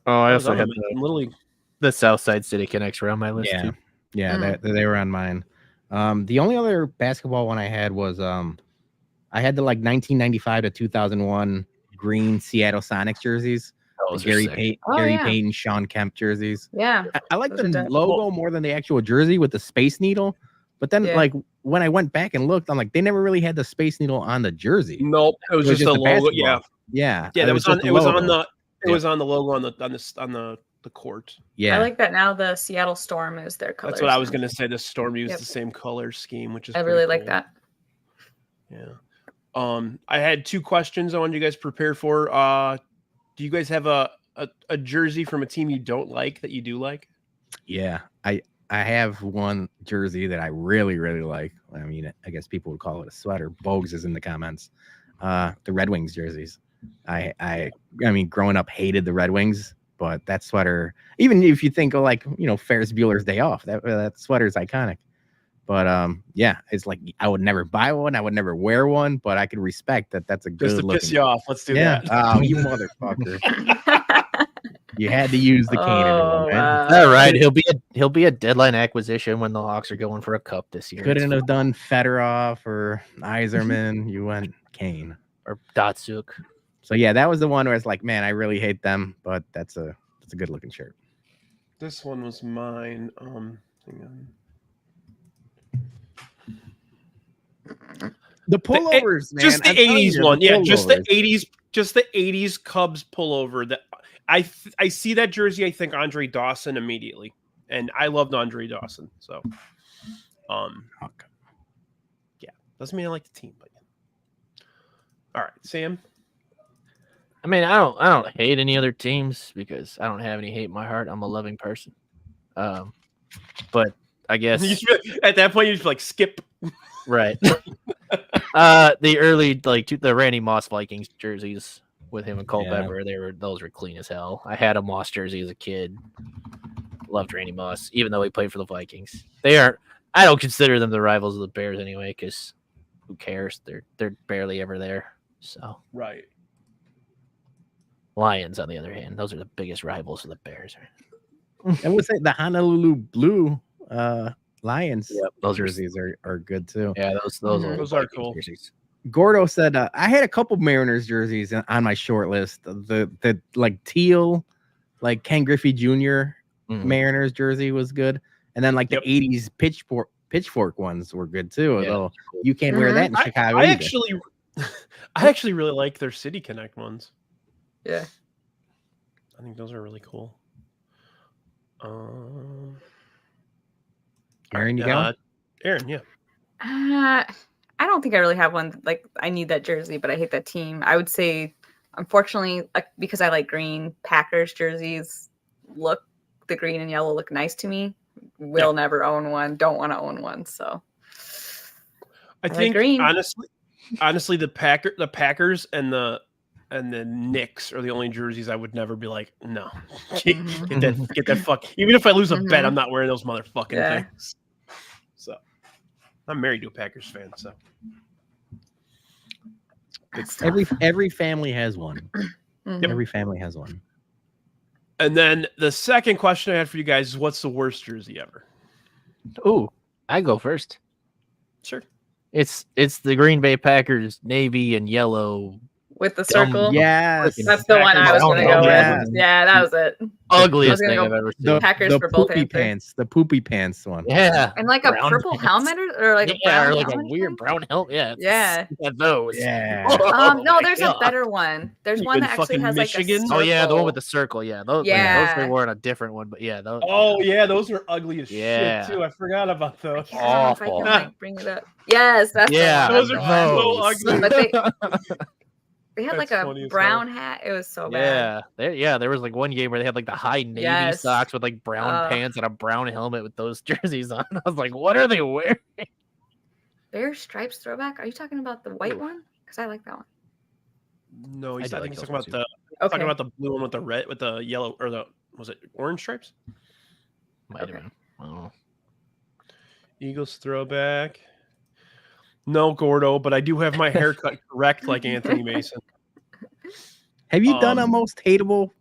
G: I
D: I was
G: also
D: on
G: had
D: them in Little League.
G: the Southside City Connects were on my list
F: Yeah.
G: too.
F: Yeah, they were on mine. The only other basketball one I had was I had the like 1995 to 2001 green Seattle Sonics jerseys.
G: Those are
F: Gary
G: sick.
F: Payton, Sean Kemp jerseys.
E: Yeah.
F: I like
E: Those are
F: the
E: dope.
F: logo more than the actual jersey with the Space Needle. But then,
E: Yeah.
F: like when I went back and looked, I'm like, they never really had the Space Needle on the jersey.
D: Nope, it was just the logo.
F: basketball.
D: Yeah,
F: Yeah,
D: yeah. That was on.
F: just
D: It was on
F: logo.
D: the. It
F: Yeah.
D: was on the logo on the court.
F: Yeah,
E: I like that now the Seattle Storm is their color.
D: That's what I was gonna say. The Storm used
E: Yep.
D: the same color scheme, which is
E: I
D: pretty
E: really like
D: cool.
E: that.
D: Yeah. I had 2 questions I wanted you guys prepared for. Do you guys have a jersey from a team you don't like that you do like?
F: yeah. I have one jersey that I really like. I mean, I guess people would call it a sweater. Bogues is in the comments. The Red Wings jerseys. I mean, growing up, hated the Red Wings, but that sweater, even if you think of like, Ferris Bueller's Day Off, that sweater is iconic. But yeah, it's like I would never buy one, I would never wear one, but I could respect that. That's a good
D: Just to
F: looking.
D: piss you off. Let's do
F: Yeah.
D: that.
F: Oh, you motherfucker! You had to use the cane, everyone, man.
G: All right, he'll be a deadline acquisition when the Hawks are going for a cup this year.
F: Couldn't have done Fedorov or Iserman. You went Kane.
G: Or Datsuk.
F: So yeah, that was the one where it's like, man, I really hate them, but that's a good looking shirt.
D: This one was mine. Hang on.
F: The pullovers, man.
D: Just the
F: I'm telling
D: 80s
F: you,
D: one. Yeah, just the
F: pullovers.
D: 80s. Just the 80s Cubs pullover. That I see that jersey. I think Andre Dawson immediately, and I loved Andre Dawson. So, yeah, doesn't mean I like the team, but all right, Sam.
G: I mean, I don't hate any other teams because I don't have any hate in my heart. I'm a loving person. But I guess
D: At that point, you just like skip.
G: right. The early the Randy Moss Vikings jerseys with him and Culpepper, those were clean as hell. I had a Moss jersey as a kid. Loved Randy Moss, even though he played for the Vikings. I don't consider them the rivals of the Bears anyway, because who cares? They're barely ever there. So
D: Right.
G: Lions, on the other hand, those are the biggest rivals of the Bears.
F: I would say the Honolulu Blue Lions
G: those
F: jerseys are good too.
G: Yeah, those
D: are cool.
G: Jerseys.
F: Gordo said I had a couple Mariners jerseys on my short list. The like teal, like Ken Griffey Jr. Mariners jersey was good, and then like the 80s pitchfork ones were good too. Although you can't wear that in Chicago.
D: I actually really like their City Connect ones.
E: Yeah,
D: I think those are really cool.
F: Erin, you go?
D: Erin, yeah.
E: I don't think I really have one. Like, I need that jersey, but I hate that team. I would say, unfortunately, because I like green, Packers jerseys the green and yellow look nice to me. Will never own one. Don't want to own one. So
D: I think
E: green.
D: honestly, the Packers and the Knicks are the only jerseys I would never be like, no, get that fuck. Even if I lose a bet, I'm not wearing those motherfucking things. So I'm married to a Packers fan, so
F: every family has one.
E: Mm-hmm.
F: Every family has one.
D: And then the second question I had for you guys is, what's the worst jersey ever?
G: Ooh, I go first.
D: Sure.
G: It's the Green Bay Packers navy and yellow
E: with the circle.
F: Yes,
E: that's the one I was going to go with. Yeah, that was it.
G: Ugliest thing I've ever seen.
E: Packers for both
F: poopy pants, the poopy pants one.
G: Yeah,
E: and like a purple helmet or like a brown
G: or like
E: helmet
G: a weird brown helmet.
E: Yeah,
G: those.
F: Yeah.
E: No, there's a better one. There's one that actually has
D: Michigan?
E: like a circle.
G: Oh yeah, the one with the circle. Yeah, those they were on a different one, but yeah, those.
D: Oh yeah, those are ugly as shit too. I forgot about those.
G: Awful.
E: If I can bring it up. Yes, that's
D: those are so ugly.
E: But they had like a brown hat. It was so bad.
G: There was like one game where they had like the high navy socks with like brown pants and a brown helmet with those jerseys on. I was like, what are they wearing?
E: Bear stripes throwback? Are you talking about the white one? Because I like that one.
D: No, I think he's talking about talking about the blue one with the red, with the yellow, or was it orange stripes?
G: Might have been. I don't know.
D: Eagles throwback. No, Gordo, but I do have my haircut correct like Anthony Mason.
F: Have you done a most hateable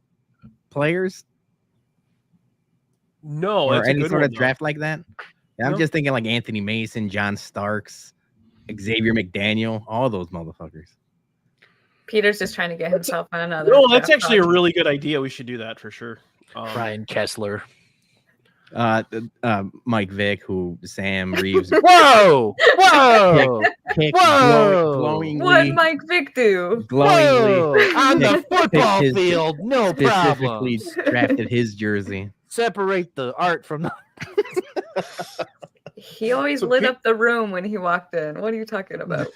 F: players?
D: No,
F: or any sort of draft like that? Yeah, I'm just thinking like Anthony Mason, John Starks, Xavier McDaniel, all those motherfuckers.
E: Peter's just trying to get himself on another.
D: No, that's actually a really good idea. We should do that for sure.
G: Ryan Kessler.
F: Mike Vick, who Sam Reeves.
G: Whoa!
F: Glowingly.
E: What Mike Vick do?
F: Glowingly
G: on the football field, no problem.
F: Specifically drafted his jersey.
G: Separate the art from the.
E: He always lit up the room when he walked in. What are you talking about?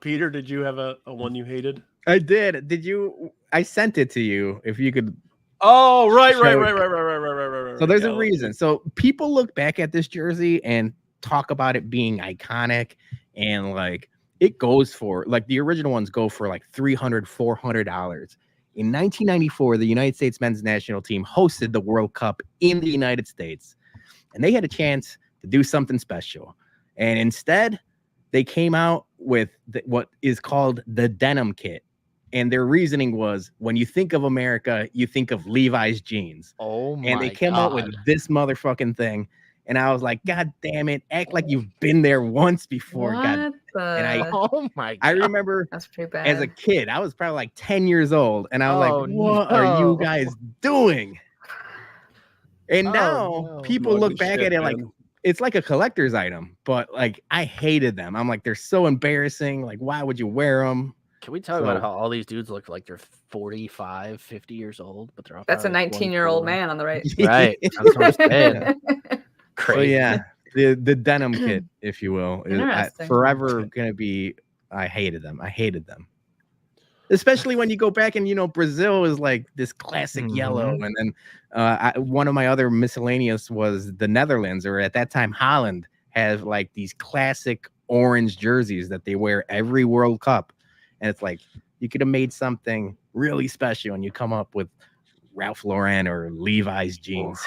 D: Peter, did you have a one you hated?
F: I did. Did you? I sent it to you. If you could.
D: Oh, right.
F: So there's a reason. So people look back at this jersey and talk about it being iconic, and like it goes for like the original ones go for like $300, $400. In 1994, the United States men's national team hosted the World Cup in the United States, and they had a chance to do something special. And instead, they came out with what is called the denim kit. And their reasoning was, when you think of America, you think of Levi's jeans.
G: Oh my!
F: And they came out with this motherfucking thing, and I was like, God damn it! Act like you've been there once before. And
G: oh my! God.
F: I remember
E: that's pretty bad.
F: As a kid, I was probably like 10 years old, and I was like, what are you guys doing? And now people look back at it like it's like a collector's item, but like I hated them. I'm like, they're so embarrassing. Like, why would you wear them?
G: Can we talk about how all these dudes look like they're 45, 50 years old, but they're all
E: that's a 19-year-old man on the right.
G: Right. That's what I'm saying. Crazy.
F: So yeah, the denim kit, if you will, is forever gonna be. I hated them. Especially when you go back and Brazil is like this classic yellow, and then one of my other miscellaneous was the Netherlands, or at that time Holland, have like these classic orange jerseys that they wear every World Cup, and it's like you could have made something really special, and you come up with Ralph Lauren or Levi's jeans.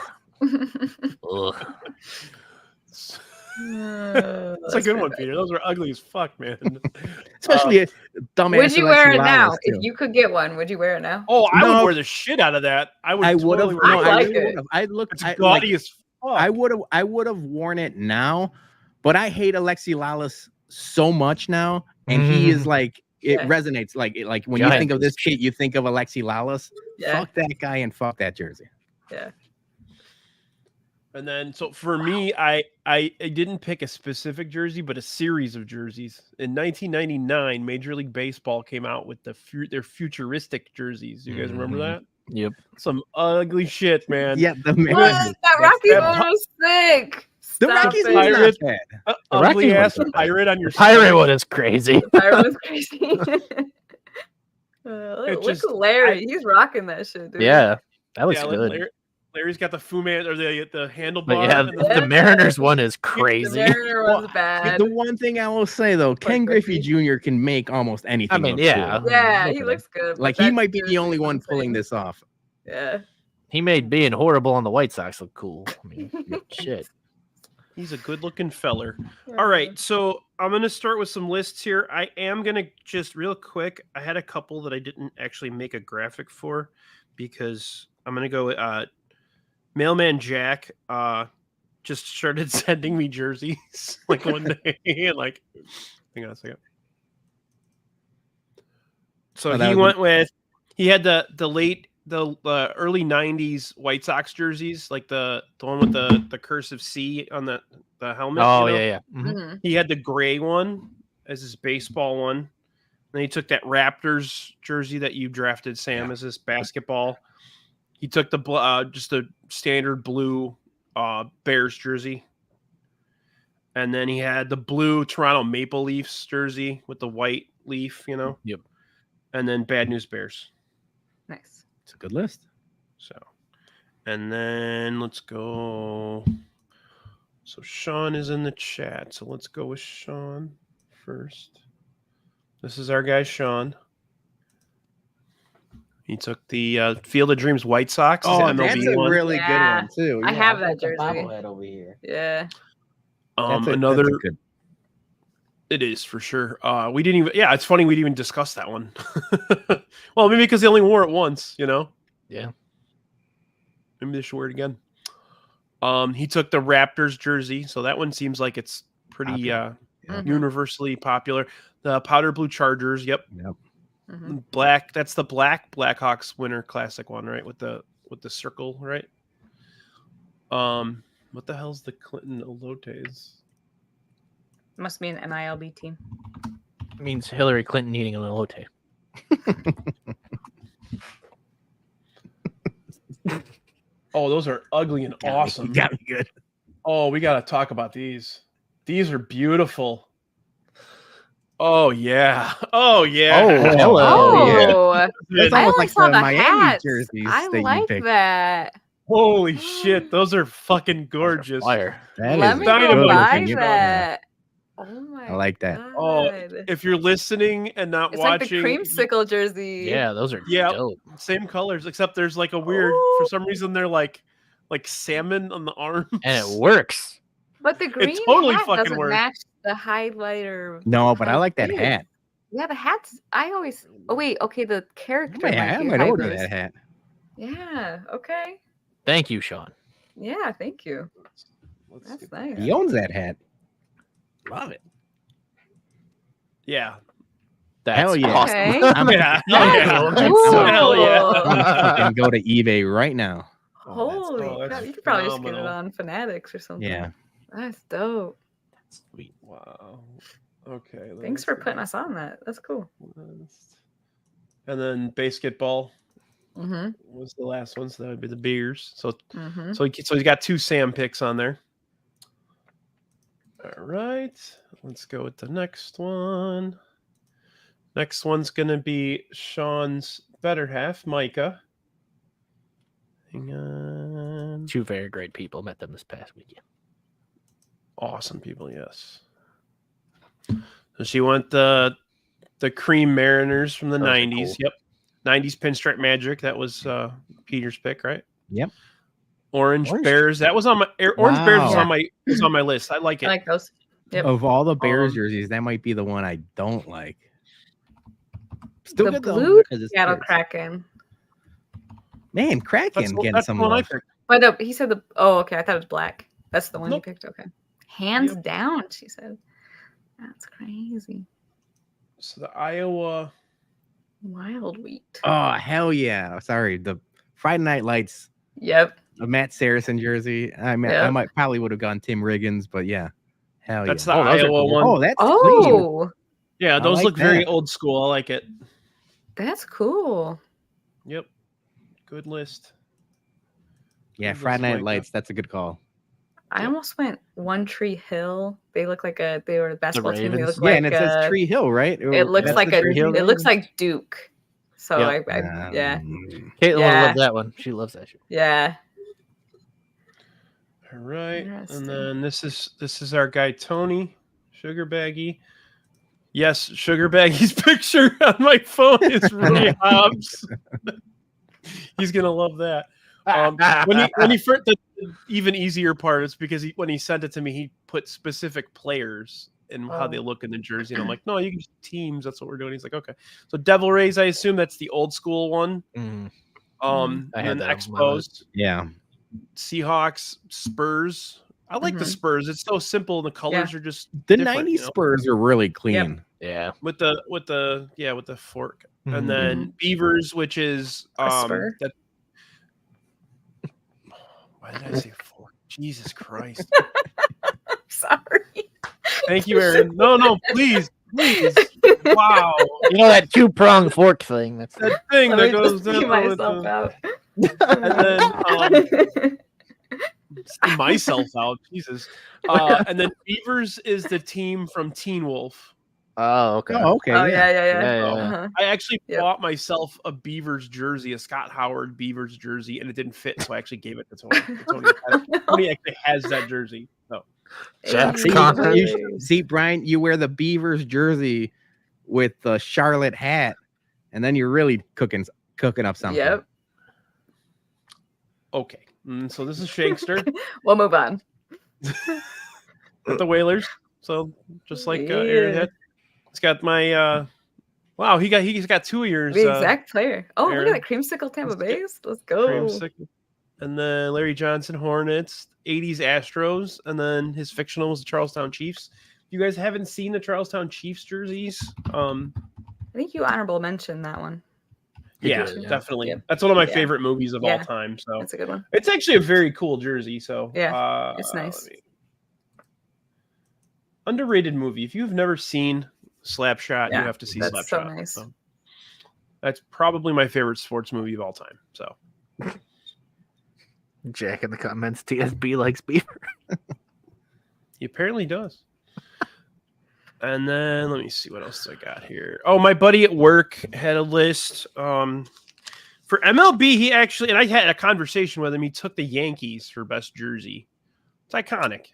D: That's a good one, Peter. Those are ugly as fuck, man.
F: Especially dumbass.
E: Would you wear it now?
F: Too.
E: If you could get one, would you wear it now?
D: Oh, I would wear the shit out of that. I would have.
E: I like it.
D: It's gaudy as fuck.
F: I would have worn it now, but I hate Alexi Lalas so much now, and he is like it resonates like when you think of this kid, you think of Alexi Lalas.
E: Yeah.
F: Fuck that guy and fuck that jersey.
E: Yeah.
D: And then, so for me, I didn't pick a specific jersey, but a series of jerseys. In 1999, Major League Baseball came out with their futuristic jerseys. You guys remember that?
G: Yep.
D: Some ugly shit, man.
F: Yeah,
E: that Rocky one was sick.
F: The Rockies
D: pirate,
F: bad.
D: ugly ass pirate on your
G: pirate one is crazy.
E: Pirate was crazy. Look at Larry. He's rocking that shit, dude.
G: Yeah, that looks good.
D: Larry's got the Fu Man or the handlebar.
G: But yeah, the Mariners one is crazy.
E: The Mariner one's bad.
F: The one thing I will say though, Ken Griffey Jr. can make almost anything.
G: I mean, yeah,
F: cool.
E: Yeah, he looks good.
F: Like he might be the only one pulling this off.
E: Yeah,
G: he made being horrible on the White Sox look cool. I mean, shit.
D: He's a good-looking feller. All right, so I'm gonna start with some lists here. I am gonna just real quick. I had a couple that I didn't actually make a graphic for because I'm gonna go with Mailman Jack just started sending me jerseys like one day and like hang on a second. So he had the early 90s White Sox jerseys, like the one with the cursive C on the helmet.
G: Oh, yeah.
E: Mm-hmm.
D: He had the gray one as his baseball one. Then he took that Raptors jersey that you drafted, Sam, as his basketball. He took the just a standard blue Bears jersey. And then he had the blue Toronto Maple Leafs jersey with the white leaf,
G: Yep.
D: And then Bad News Bears.
E: Nice.
F: It's a good list.
D: So, and then let's go. So Sean is in the chat. So let's go with Sean first. This is our guy, Sean. He took the Field of Dreams White Sox.
F: Oh, that's a
D: one.
F: really good one too.
E: I have that jersey.
F: Bobblehead over here.
E: Yeah.
D: Another.
F: That's good.
D: It is for sure. We didn't even. Yeah, it's funny we didn't even discuss that one. Well, maybe because they only wore it once.
G: Yeah.
D: Maybe they should wear it again. He took the Raptors jersey, so that one seems like it's pretty universally popular. The powder blue Chargers. Yep.
E: Mm-hmm.
D: Black. That's the Blackhawks Winter Classic one, right? With the circle, right? What the hell's the Clinton Elotes?
E: Must be an MILB team.
G: It means Hillary Clinton eating an elote.
D: Oh, those are ugly and awesome.
F: Got me good.
D: Oh, we got to talk about these. These are beautiful. Oh yeah. Oh yeah.
F: Oh,
E: hello.
F: That's
E: I
F: almost
E: only
F: like
E: saw
F: the
E: the
F: Miami
E: hats.
F: jerseys
E: I
F: that you
E: like
F: picked.
E: that.
D: Holy shit, those are fucking gorgeous.
G: Fire.
E: Let me
D: dynamite.
E: go buy
F: looking.
E: that. Oh my
F: I like that.
E: God.
D: Oh, if you're listening and not
E: It's like
D: watching,
E: the creamsicle jersey.
G: Yeah, those are
D: Yeah.
G: dope.
D: same colors, except there's like a weird. For some reason, they're like salmon on the arms,
G: And it works.
E: But the green
D: totally
E: hat
D: fucking
E: doesn't
D: works.
E: match the highlighter.
F: No, but I like that
E: High
F: hat.
E: Yeah, the hats. I always. Oh wait, okay. The character.
F: I
E: might be
F: might order
E: high-vis.
F: that hat.
E: Yeah. Okay.
G: Thank you, Sean.
E: Yeah. Thank you.
D: Let's
E: That's
D: get-
E: nice.
F: He owns that hat. Love it.
D: Yeah.
G: That's
F: Hell yeah.
G: awesome.
E: Okay.
F: I'm
D: Yeah.
F: I'm
E: Ooh.
F: so-
D: Hell yeah.
F: I'm fucking go to eBay right now.
E: Holy
D: that's
E: crap! You could probably just get it
D: phenomenal.
E: on Fanatics or something.
F: Yeah.
E: That's dope.
G: Sweet.
D: Wow. Okay.
E: Thanks for putting us on that. That's cool.
D: And then basketball
E: Mm-hmm.
D: was the last one, so that would be the Bears. So
E: Mm-hmm.
D: so he's got 2 Sam picks on there. All right, let's go with the next one. Next one's going to be Sean's better half, Micah. Hang on.
G: 2 very great people. Met them this past weekend.
D: Awesome people, yes. So she went the Cream Mariners from the
G: Those are
D: 90s.
G: cool.
D: Yep. 90s Pinstripe Magic. That was Peter's pick, right?
F: Yep.
D: Orange Bears. That was on my Orange Bears was
E: Yeah.
D: on my list. I like it.
E: I like those. Yep.
F: Of all the Bears jerseys, that might be the one I don't like. Still
E: The
F: good though,
E: blue
F: 'cause it's
E: Seattle
F: Bears.
E: Kraken.
F: Man, Kraken getting
D: that's
F: some
D: the one I
F: love.
D: picked.
E: But no, he said the. Oh, okay. I thought it was black. That's the one
D: Nope.
E: you picked. Okay. Hands
D: Yep.
E: down, she said. That's crazy.
D: So the Iowa.
E: Wild wheat.
F: Oh hell yeah! Sorry, the Friday Night Lights,
E: Yep.
F: a Matt Saracen jersey. I mean, I
E: Yep.
F: might probably would have gone Tim Riggins, but yeah, hell
D: That's
F: yeah.
D: the
G: those are
D: Iowa
G: cool.
D: one.
F: Oh, that's clean.
E: Oh,
D: Yeah,
F: I
D: those
F: like
D: look very
F: that.
D: old school. I like it.
E: that's cool.
D: Yep. Good list.
F: Yeah,
D: Good
F: Friday
D: list,
F: Night
D: Micah.
F: Lights. That's a good call.
E: I
D: Yep.
E: almost went One Tree Hill. They look like they were the basketball team. They
G: Ravens.
E: look
F: Yeah,
E: like
F: and it says Tree Hill, right?
E: it looks
F: That's
E: like
F: the
E: a
F: Tree Hill
E: it looks
F: Ravens?
E: like Duke. So
G: Yep.
E: yeah.
G: Caitlin
E: Yeah.
G: loves that one. She loves that shit.
E: Yeah.
D: All right.
E: Interesting.
D: And then this is our guy Tony, Sugar Baggy. Yes, Sugar Baggy's picture on my phone is Roy Hobbs. He's gonna love that. When he first, the even easier part is because when he sent it to me, he put specific players and how they look in the jersey, and I'm like, no, you can just teams. That's what we're doing. He's like, okay. So Devil Rays, I assume that's the old school one.
G: Mm.
E: I
D: And
G: had
D: then
G: that on my
D: Exposed,
F: Yeah.
D: Seahawks, Spurs. I like the
E: Mhm.
D: Spurs. It's so simple, and the colors are just
F: The
D: different,
F: 90s
D: you know?
F: Spurs are really clean.
G: Yeah.
D: with the fork,
G: Mhm.
D: and then Beavers, which is
E: Crisper.
D: that. Why did I say fork? Jesus Christ!
E: Sorry.
D: Thank you, Erin. No, please. Wow,
G: You know that 2-pronged fork thing? That's
D: that thing
E: Let
D: that
E: me
D: goes
E: just
D: down
E: see
D: with
E: myself
D: the,
E: out.
D: and then see myself out. Jesus. And then Beavers is the team from Teen Wolf.
G: Oh, okay.
F: Oh, okay.
E: Oh
F: yeah.
E: yeah.
G: Yeah.
E: Uh-huh.
D: I actually
E: Yep.
D: bought myself a Beavers jersey, a Scott Howard Beavers jersey, and it didn't fit, so I actually gave it to Tony. Tony actually has that jersey. So
G: Jack's
E: Hey,
G: content.
F: See, Brian, you wear the Beavers jersey with the Charlotte hat, and then you're really cooking up something.
E: Yep.
D: okay. So this is Shankster
E: We'll move on.
D: with the Whalers. So just like Aaron had, it's got my wow. He's got 2 years.
E: The exact player. Oh, look
D: Aaron.
E: at that creamsicle Tampa
D: Let's get-
E: Bays. Let's go.
D: Creamsicle. And then Larry Johnson Hornets, 80s Astros, and then his fictional was the Charlestown Chiefs. If you guys haven't seen the Charlestown Chiefs jerseys,
E: I think you honorable mentioned that one.
D: yeah,
G: did, yeah.
D: definitely.
E: Yep.
D: That's one of my
E: Yeah.
D: favorite movies of all
E: Yeah.
D: time. So
E: That's a good one.
D: it's actually a very cool jersey. So
E: Yeah, it's nice.
D: Underrated movie. If you've never seen Slapshot,
E: Yeah,
D: you have to see
E: that's
D: Slapshot.
E: so nice.
D: That's probably my favorite sports movie of all time. So
G: Jack in the comments. TSB likes Beaver.
D: he apparently does. And then let me see what else I got here. Oh, my buddy at work had a list. For MLB, he actually, and I had a conversation with him. He took the Yankees for best jersey. It's iconic.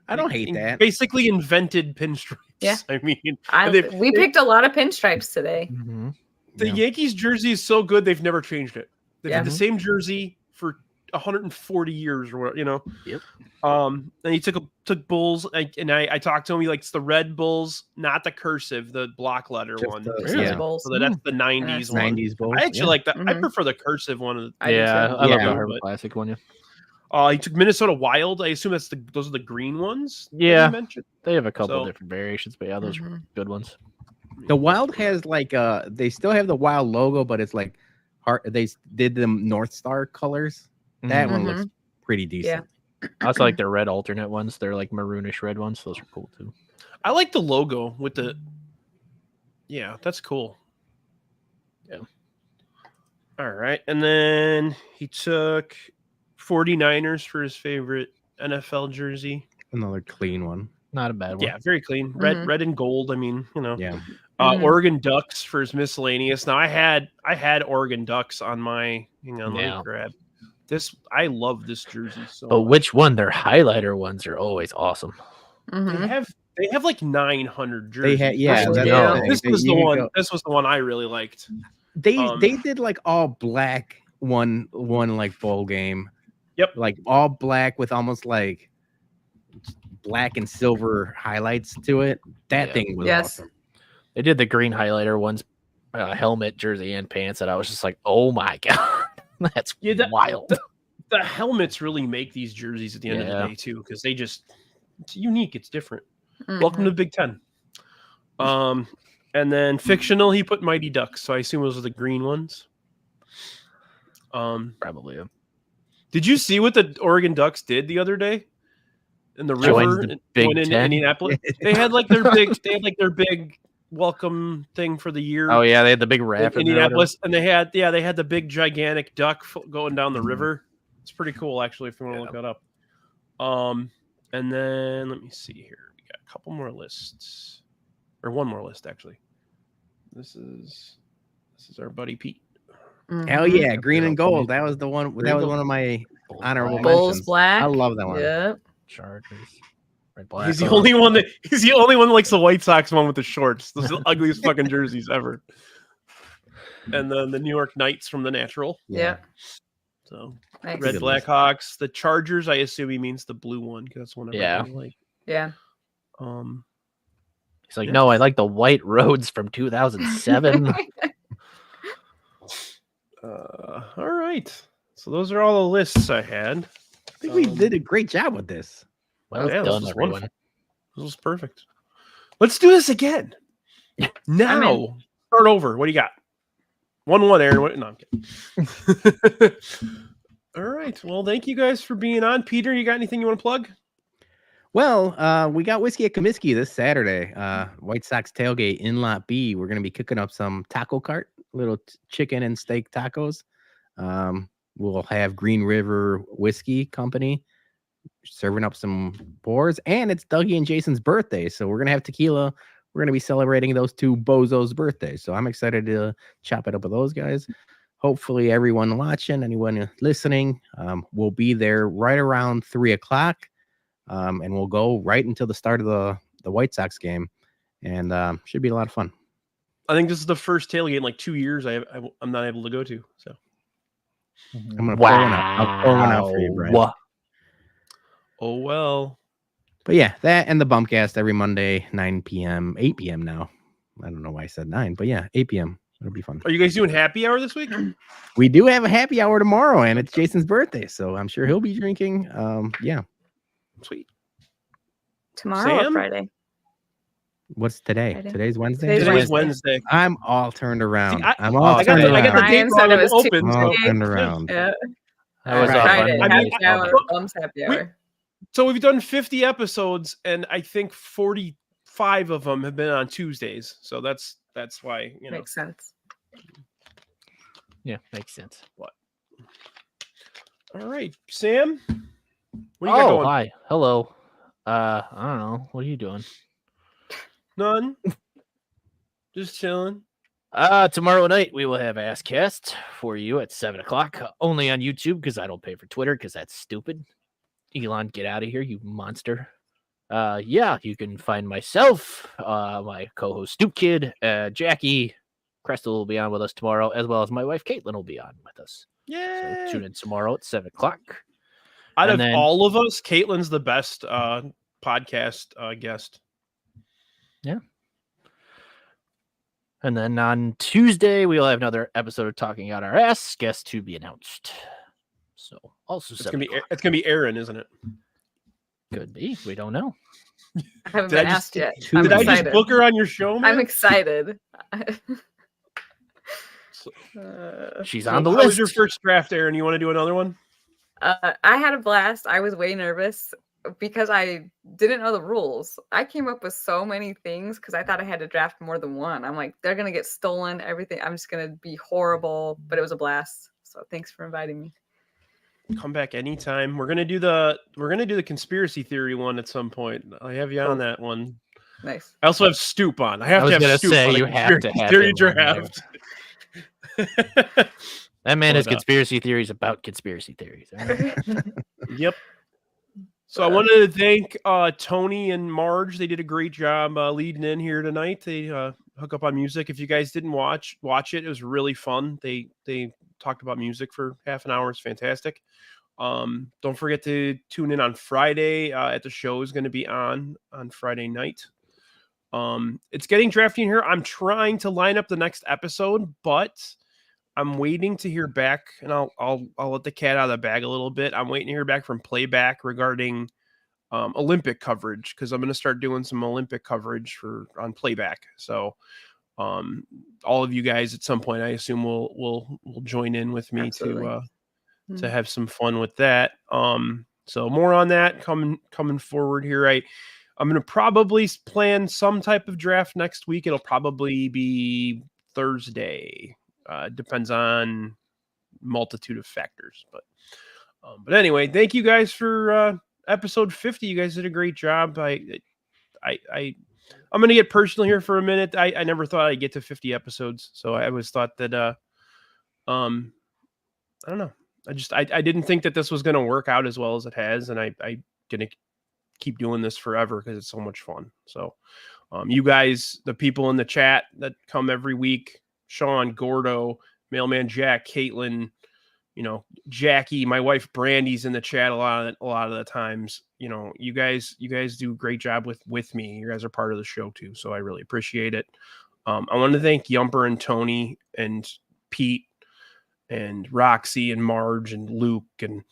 F: I don't hate
D: He
F: that.
D: Basically invented pinstripes.
E: Yeah.
D: I mean, and they-
E: We picked a lot of pinstripes today.
G: Mm-hmm.
D: the
F: Yeah.
D: Yankees jersey is so good they've never changed it. They've had
E: Yeah.
D: the same jersey for 140 years or whatever, you know.
G: Yep.
D: And he took Bulls, and I talked to him. He likes the red Bulls, not the cursive, the block letter
F: Just
D: one.
F: the-
E: Really?
F: yeah.
E: Bulls.
D: So that's the 90s one.
F: 90s Bulls.
D: I actually
F: yeah.
D: like that. I
E: Mhm.
D: prefer the cursive one.
E: I do
G: Yeah,
E: too.
G: I love
F: Yeah.
G: the Herbert
D: But-
G: Classic one. Yeah.
D: He took Minnesota Wild. I assume those are the green ones. that you
G: Yeah.
D: mentioned.
G: They have a couple
D: So-
G: different variations, but yeah, those are
E: Mhm.
G: good ones.
F: The Wild has like they still have the Wild logo, but it's like they did them North Star colors. That
G: Mhm.
F: one looks pretty decent.
G: I also like their red alternate ones. They're like maroonish red ones. Those are cool too.
D: I like the logo with the. Yeah, that's cool.
G: Yeah.
D: All right, and then he took 49ers for his favorite NFL jersey.
F: Another clean one.
G: Not a bad one.
D: Yeah, very clean. Red,
E: Mhm.
D: red and gold. I mean, you know.
F: Yeah.
D: Oregon Ducks for his miscellaneous. Now I had Oregon Ducks on my. Hang on, let me grab this. I love this jersey so.
G: But
D: much.
G: which one? Their highlighter ones are always awesome.
D: They have like 900 jerseys. This was the one. This was the one I really liked.
F: They did like all black one like bowl game.
D: Yep,
F: like all black with almost like black and silver highlights to it. That thing was awesome.
G: They did the green highlighter ones, helmet, jersey, and pants, and I was just like, "Oh my god, that's wild!"
D: The helmets really make these jerseys at the end of the day too, because it's unique, it's different. Welcome to the Big Ten. And then fictional, he put Mighty Ducks, so I assume those are the green ones.
G: Probably.
D: Did you see what the Oregon Ducks did the other day in the river in Indianapolis? They had like their big welcome thing for the year.
G: Oh yeah, they had the big raft
D: in Indianapolis, and they had the big gigantic duck going down the river. It's pretty cool, actually, if you want to look that up. And then let me see here. We got a couple more lists, or one more list actually. This is our buddy Pete.
F: Hell yeah, green and gold. That was the one. That was one of my honorable
E: Bulls
F: mentions.
E: black.
F: I love that one.
E: Yeah.
G: Chargers. Red, black.
D: He's the only one that likes the White Sox one with the shorts. Those are the ugliest fucking jerseys ever. And then the New York Knights from the Natural.
E: Yeah.
D: So
E: nice.
D: Red Blackhawks. The Chargers, I assume he means the blue one because that's one I really like.
E: Yeah.
G: He's like, no, I like the white roads from 2007.
D: All right. So those are all the lists I had.
F: I think we did a great job with this.
G: Well done, everyone.
D: This was perfect. Let's do this again. Now, start over. What do you got? 1-1, Erin. No, I'm kidding. All right. Well, thank you guys for being on. Peter, you got anything you want to plug?
F: Well, we got Whiskey at Comiskey this Saturday. White Sox tailgate in Lot B. We're going to be cooking up some taco cart, little chicken and steak tacos. We'll have Green River Whiskey Company serving up some pours, and it's Dougie and Jason's birthday, so we're going to have tequila. We're going to be celebrating those two bozos' birthdays, so I'm excited to chop it up with those guys. Hopefully everyone watching, anyone listening, will be there right around 3:00. And we'll go right until the start of the White Sox game, and should be a lot of fun.
D: I think this is the first tailgate in like 2 years I'm not able to go to. So
F: I'm gonna pour one out. I'll pour one out for you, Brian.
D: Oh well.
F: But yeah, that and the Bumpcast every Monday, 9 p.m., 8 p.m. now. I don't know why I said 9, but yeah, 8 p.m. It'll be fun.
D: Are you guys doing happy hour this week?
F: We do have a happy hour tomorrow, and it's Jason's birthday, so I'm sure he'll be drinking. Yeah.
D: Sweet.
E: Tomorrow or Friday?
F: What's today?
E: Friday.
F: Today's Wednesday?
D: Today's Wednesday.
F: I'm all turned around.
D: See,
F: I'm all turned around.
D: I got the date wrong. It was open.
F: All turned around.
E: Yeah.
G: That was
E: Friday.
G: Happy
E: Hour, Bumps happy hour.
D: So we've done 50 episodes, and I think 45 of them have been on Tuesdays. So that's why, you know.
E: Makes sense.
G: Yeah, makes sense.
D: What? All right, Sam. What do you got going?
G: Hi. Hello. I don't know. What are you doing?
D: None. Just chilling.
G: Tomorrow night we will have AssCast for you at 7:00, only on YouTube because I don't pay for Twitter because that's stupid. Elon, get out of here, you monster. Yeah, you can find myself, my co-host Stoop Kid, Jackie, Crestel will be on with us tomorrow, as well as my wife Caitlin will be on with us.
D: Yeah.
G: So tune in tomorrow at 7:00.
D: Out of all of us, Caitlin's the best podcast guest.
G: Yeah. And then on Tuesday, we'll have another episode of Talking Out Our Ass, guest to be announced. So also
D: it's gonna be Erin, isn't it?
G: Could be. We don't know.
E: I haven't been asked yet.
D: Did I just book her on your show, man?
E: I'm excited.
G: She's on the
D: How
G: list.
D: was your first draft, Erin? You want to do another one?
E: I had a blast. I was way nervous because I didn't know the rules. I came up with so many things because I thought I had to draft more than one. I'm like, they're gonna get stolen, everything. I'm just gonna be horrible, but it was a blast. So thanks for inviting me.
D: Come back anytime. We're gonna do the conspiracy theory one at some point. I have you on that one.
E: Nice.
D: I also have Stoop on. I have to have Stoop on.
G: You have to have
D: theory
G: him on there.
D: draft.
G: That man has
D: But,
G: conspiracy theories about conspiracy theories. All right?
D: Yep. So I wanted to thank Tony and Marge. They did a great job leading in here tonight. They hook up on music. If you guys didn't watch it. It was really fun. They talked about music for half an hour. It's fantastic. Don't forget to tune in on Friday. At the show is going to be on Friday night. It's getting drafty in here. I'm trying to line up the next episode, but I'm waiting to hear back, and I'll let the cat out of the bag a little bit. I'm waiting to hear back from Playback regarding Olympic coverage, because I'm going to start doing some Olympic coverage on Playback. So all of you guys at some point, I assume, will join in with me to have some fun with that. So more on that coming forward here. I'm going to probably plan some type of draft next week. It'll probably be Thursday. Depends on multitude of factors, but anyway, thank you guys for episode 50. You guys did a great job. I'm going to get personal here for a minute. I never thought I'd get to 50 episodes, so I always thought that I don't know. I didn't think that this was going to work out as well as it has, and I gonna keep doing this forever because it's so much fun. So you guys, the people in the chat that come every week, Sean, Gordo, Mailman Jack, Caitlin, Jackie, my wife Brandy's in the chat a lot of the times. You guys do a great job with me. You guys are part of the show too, so I really appreciate it. I want to thank Yumper and Tony and Pete and Roxy and Marge and Luke and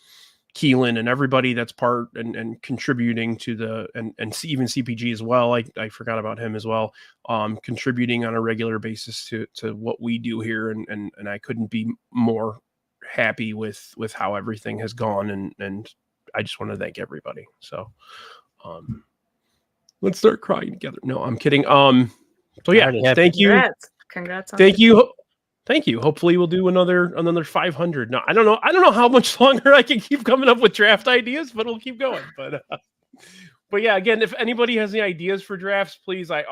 D: Keelan and everybody that's part and contributing to and even CPG as well. I forgot about him as well. Contributing on a regular basis to what we do here. And I couldn't be more happy with how everything has gone. And I just want to thank everybody. So, let's start crying together. No, I'm kidding. So yeah, thank you.
E: Congrats on
D: thank you. Thank you. Hopefully we'll do another 500. No, I don't know how much longer I can keep coming up with draft ideas, but we'll keep going. But yeah, again, if anybody has any ideas for drafts, please. It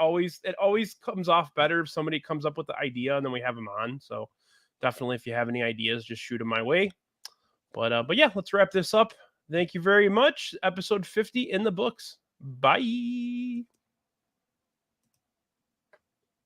D: always comes off better if somebody comes up with the idea and then we have them on. So definitely, if you have any ideas, just shoot them my way. But yeah, let's wrap this up. Thank you very much. Episode 50 in the books. Bye.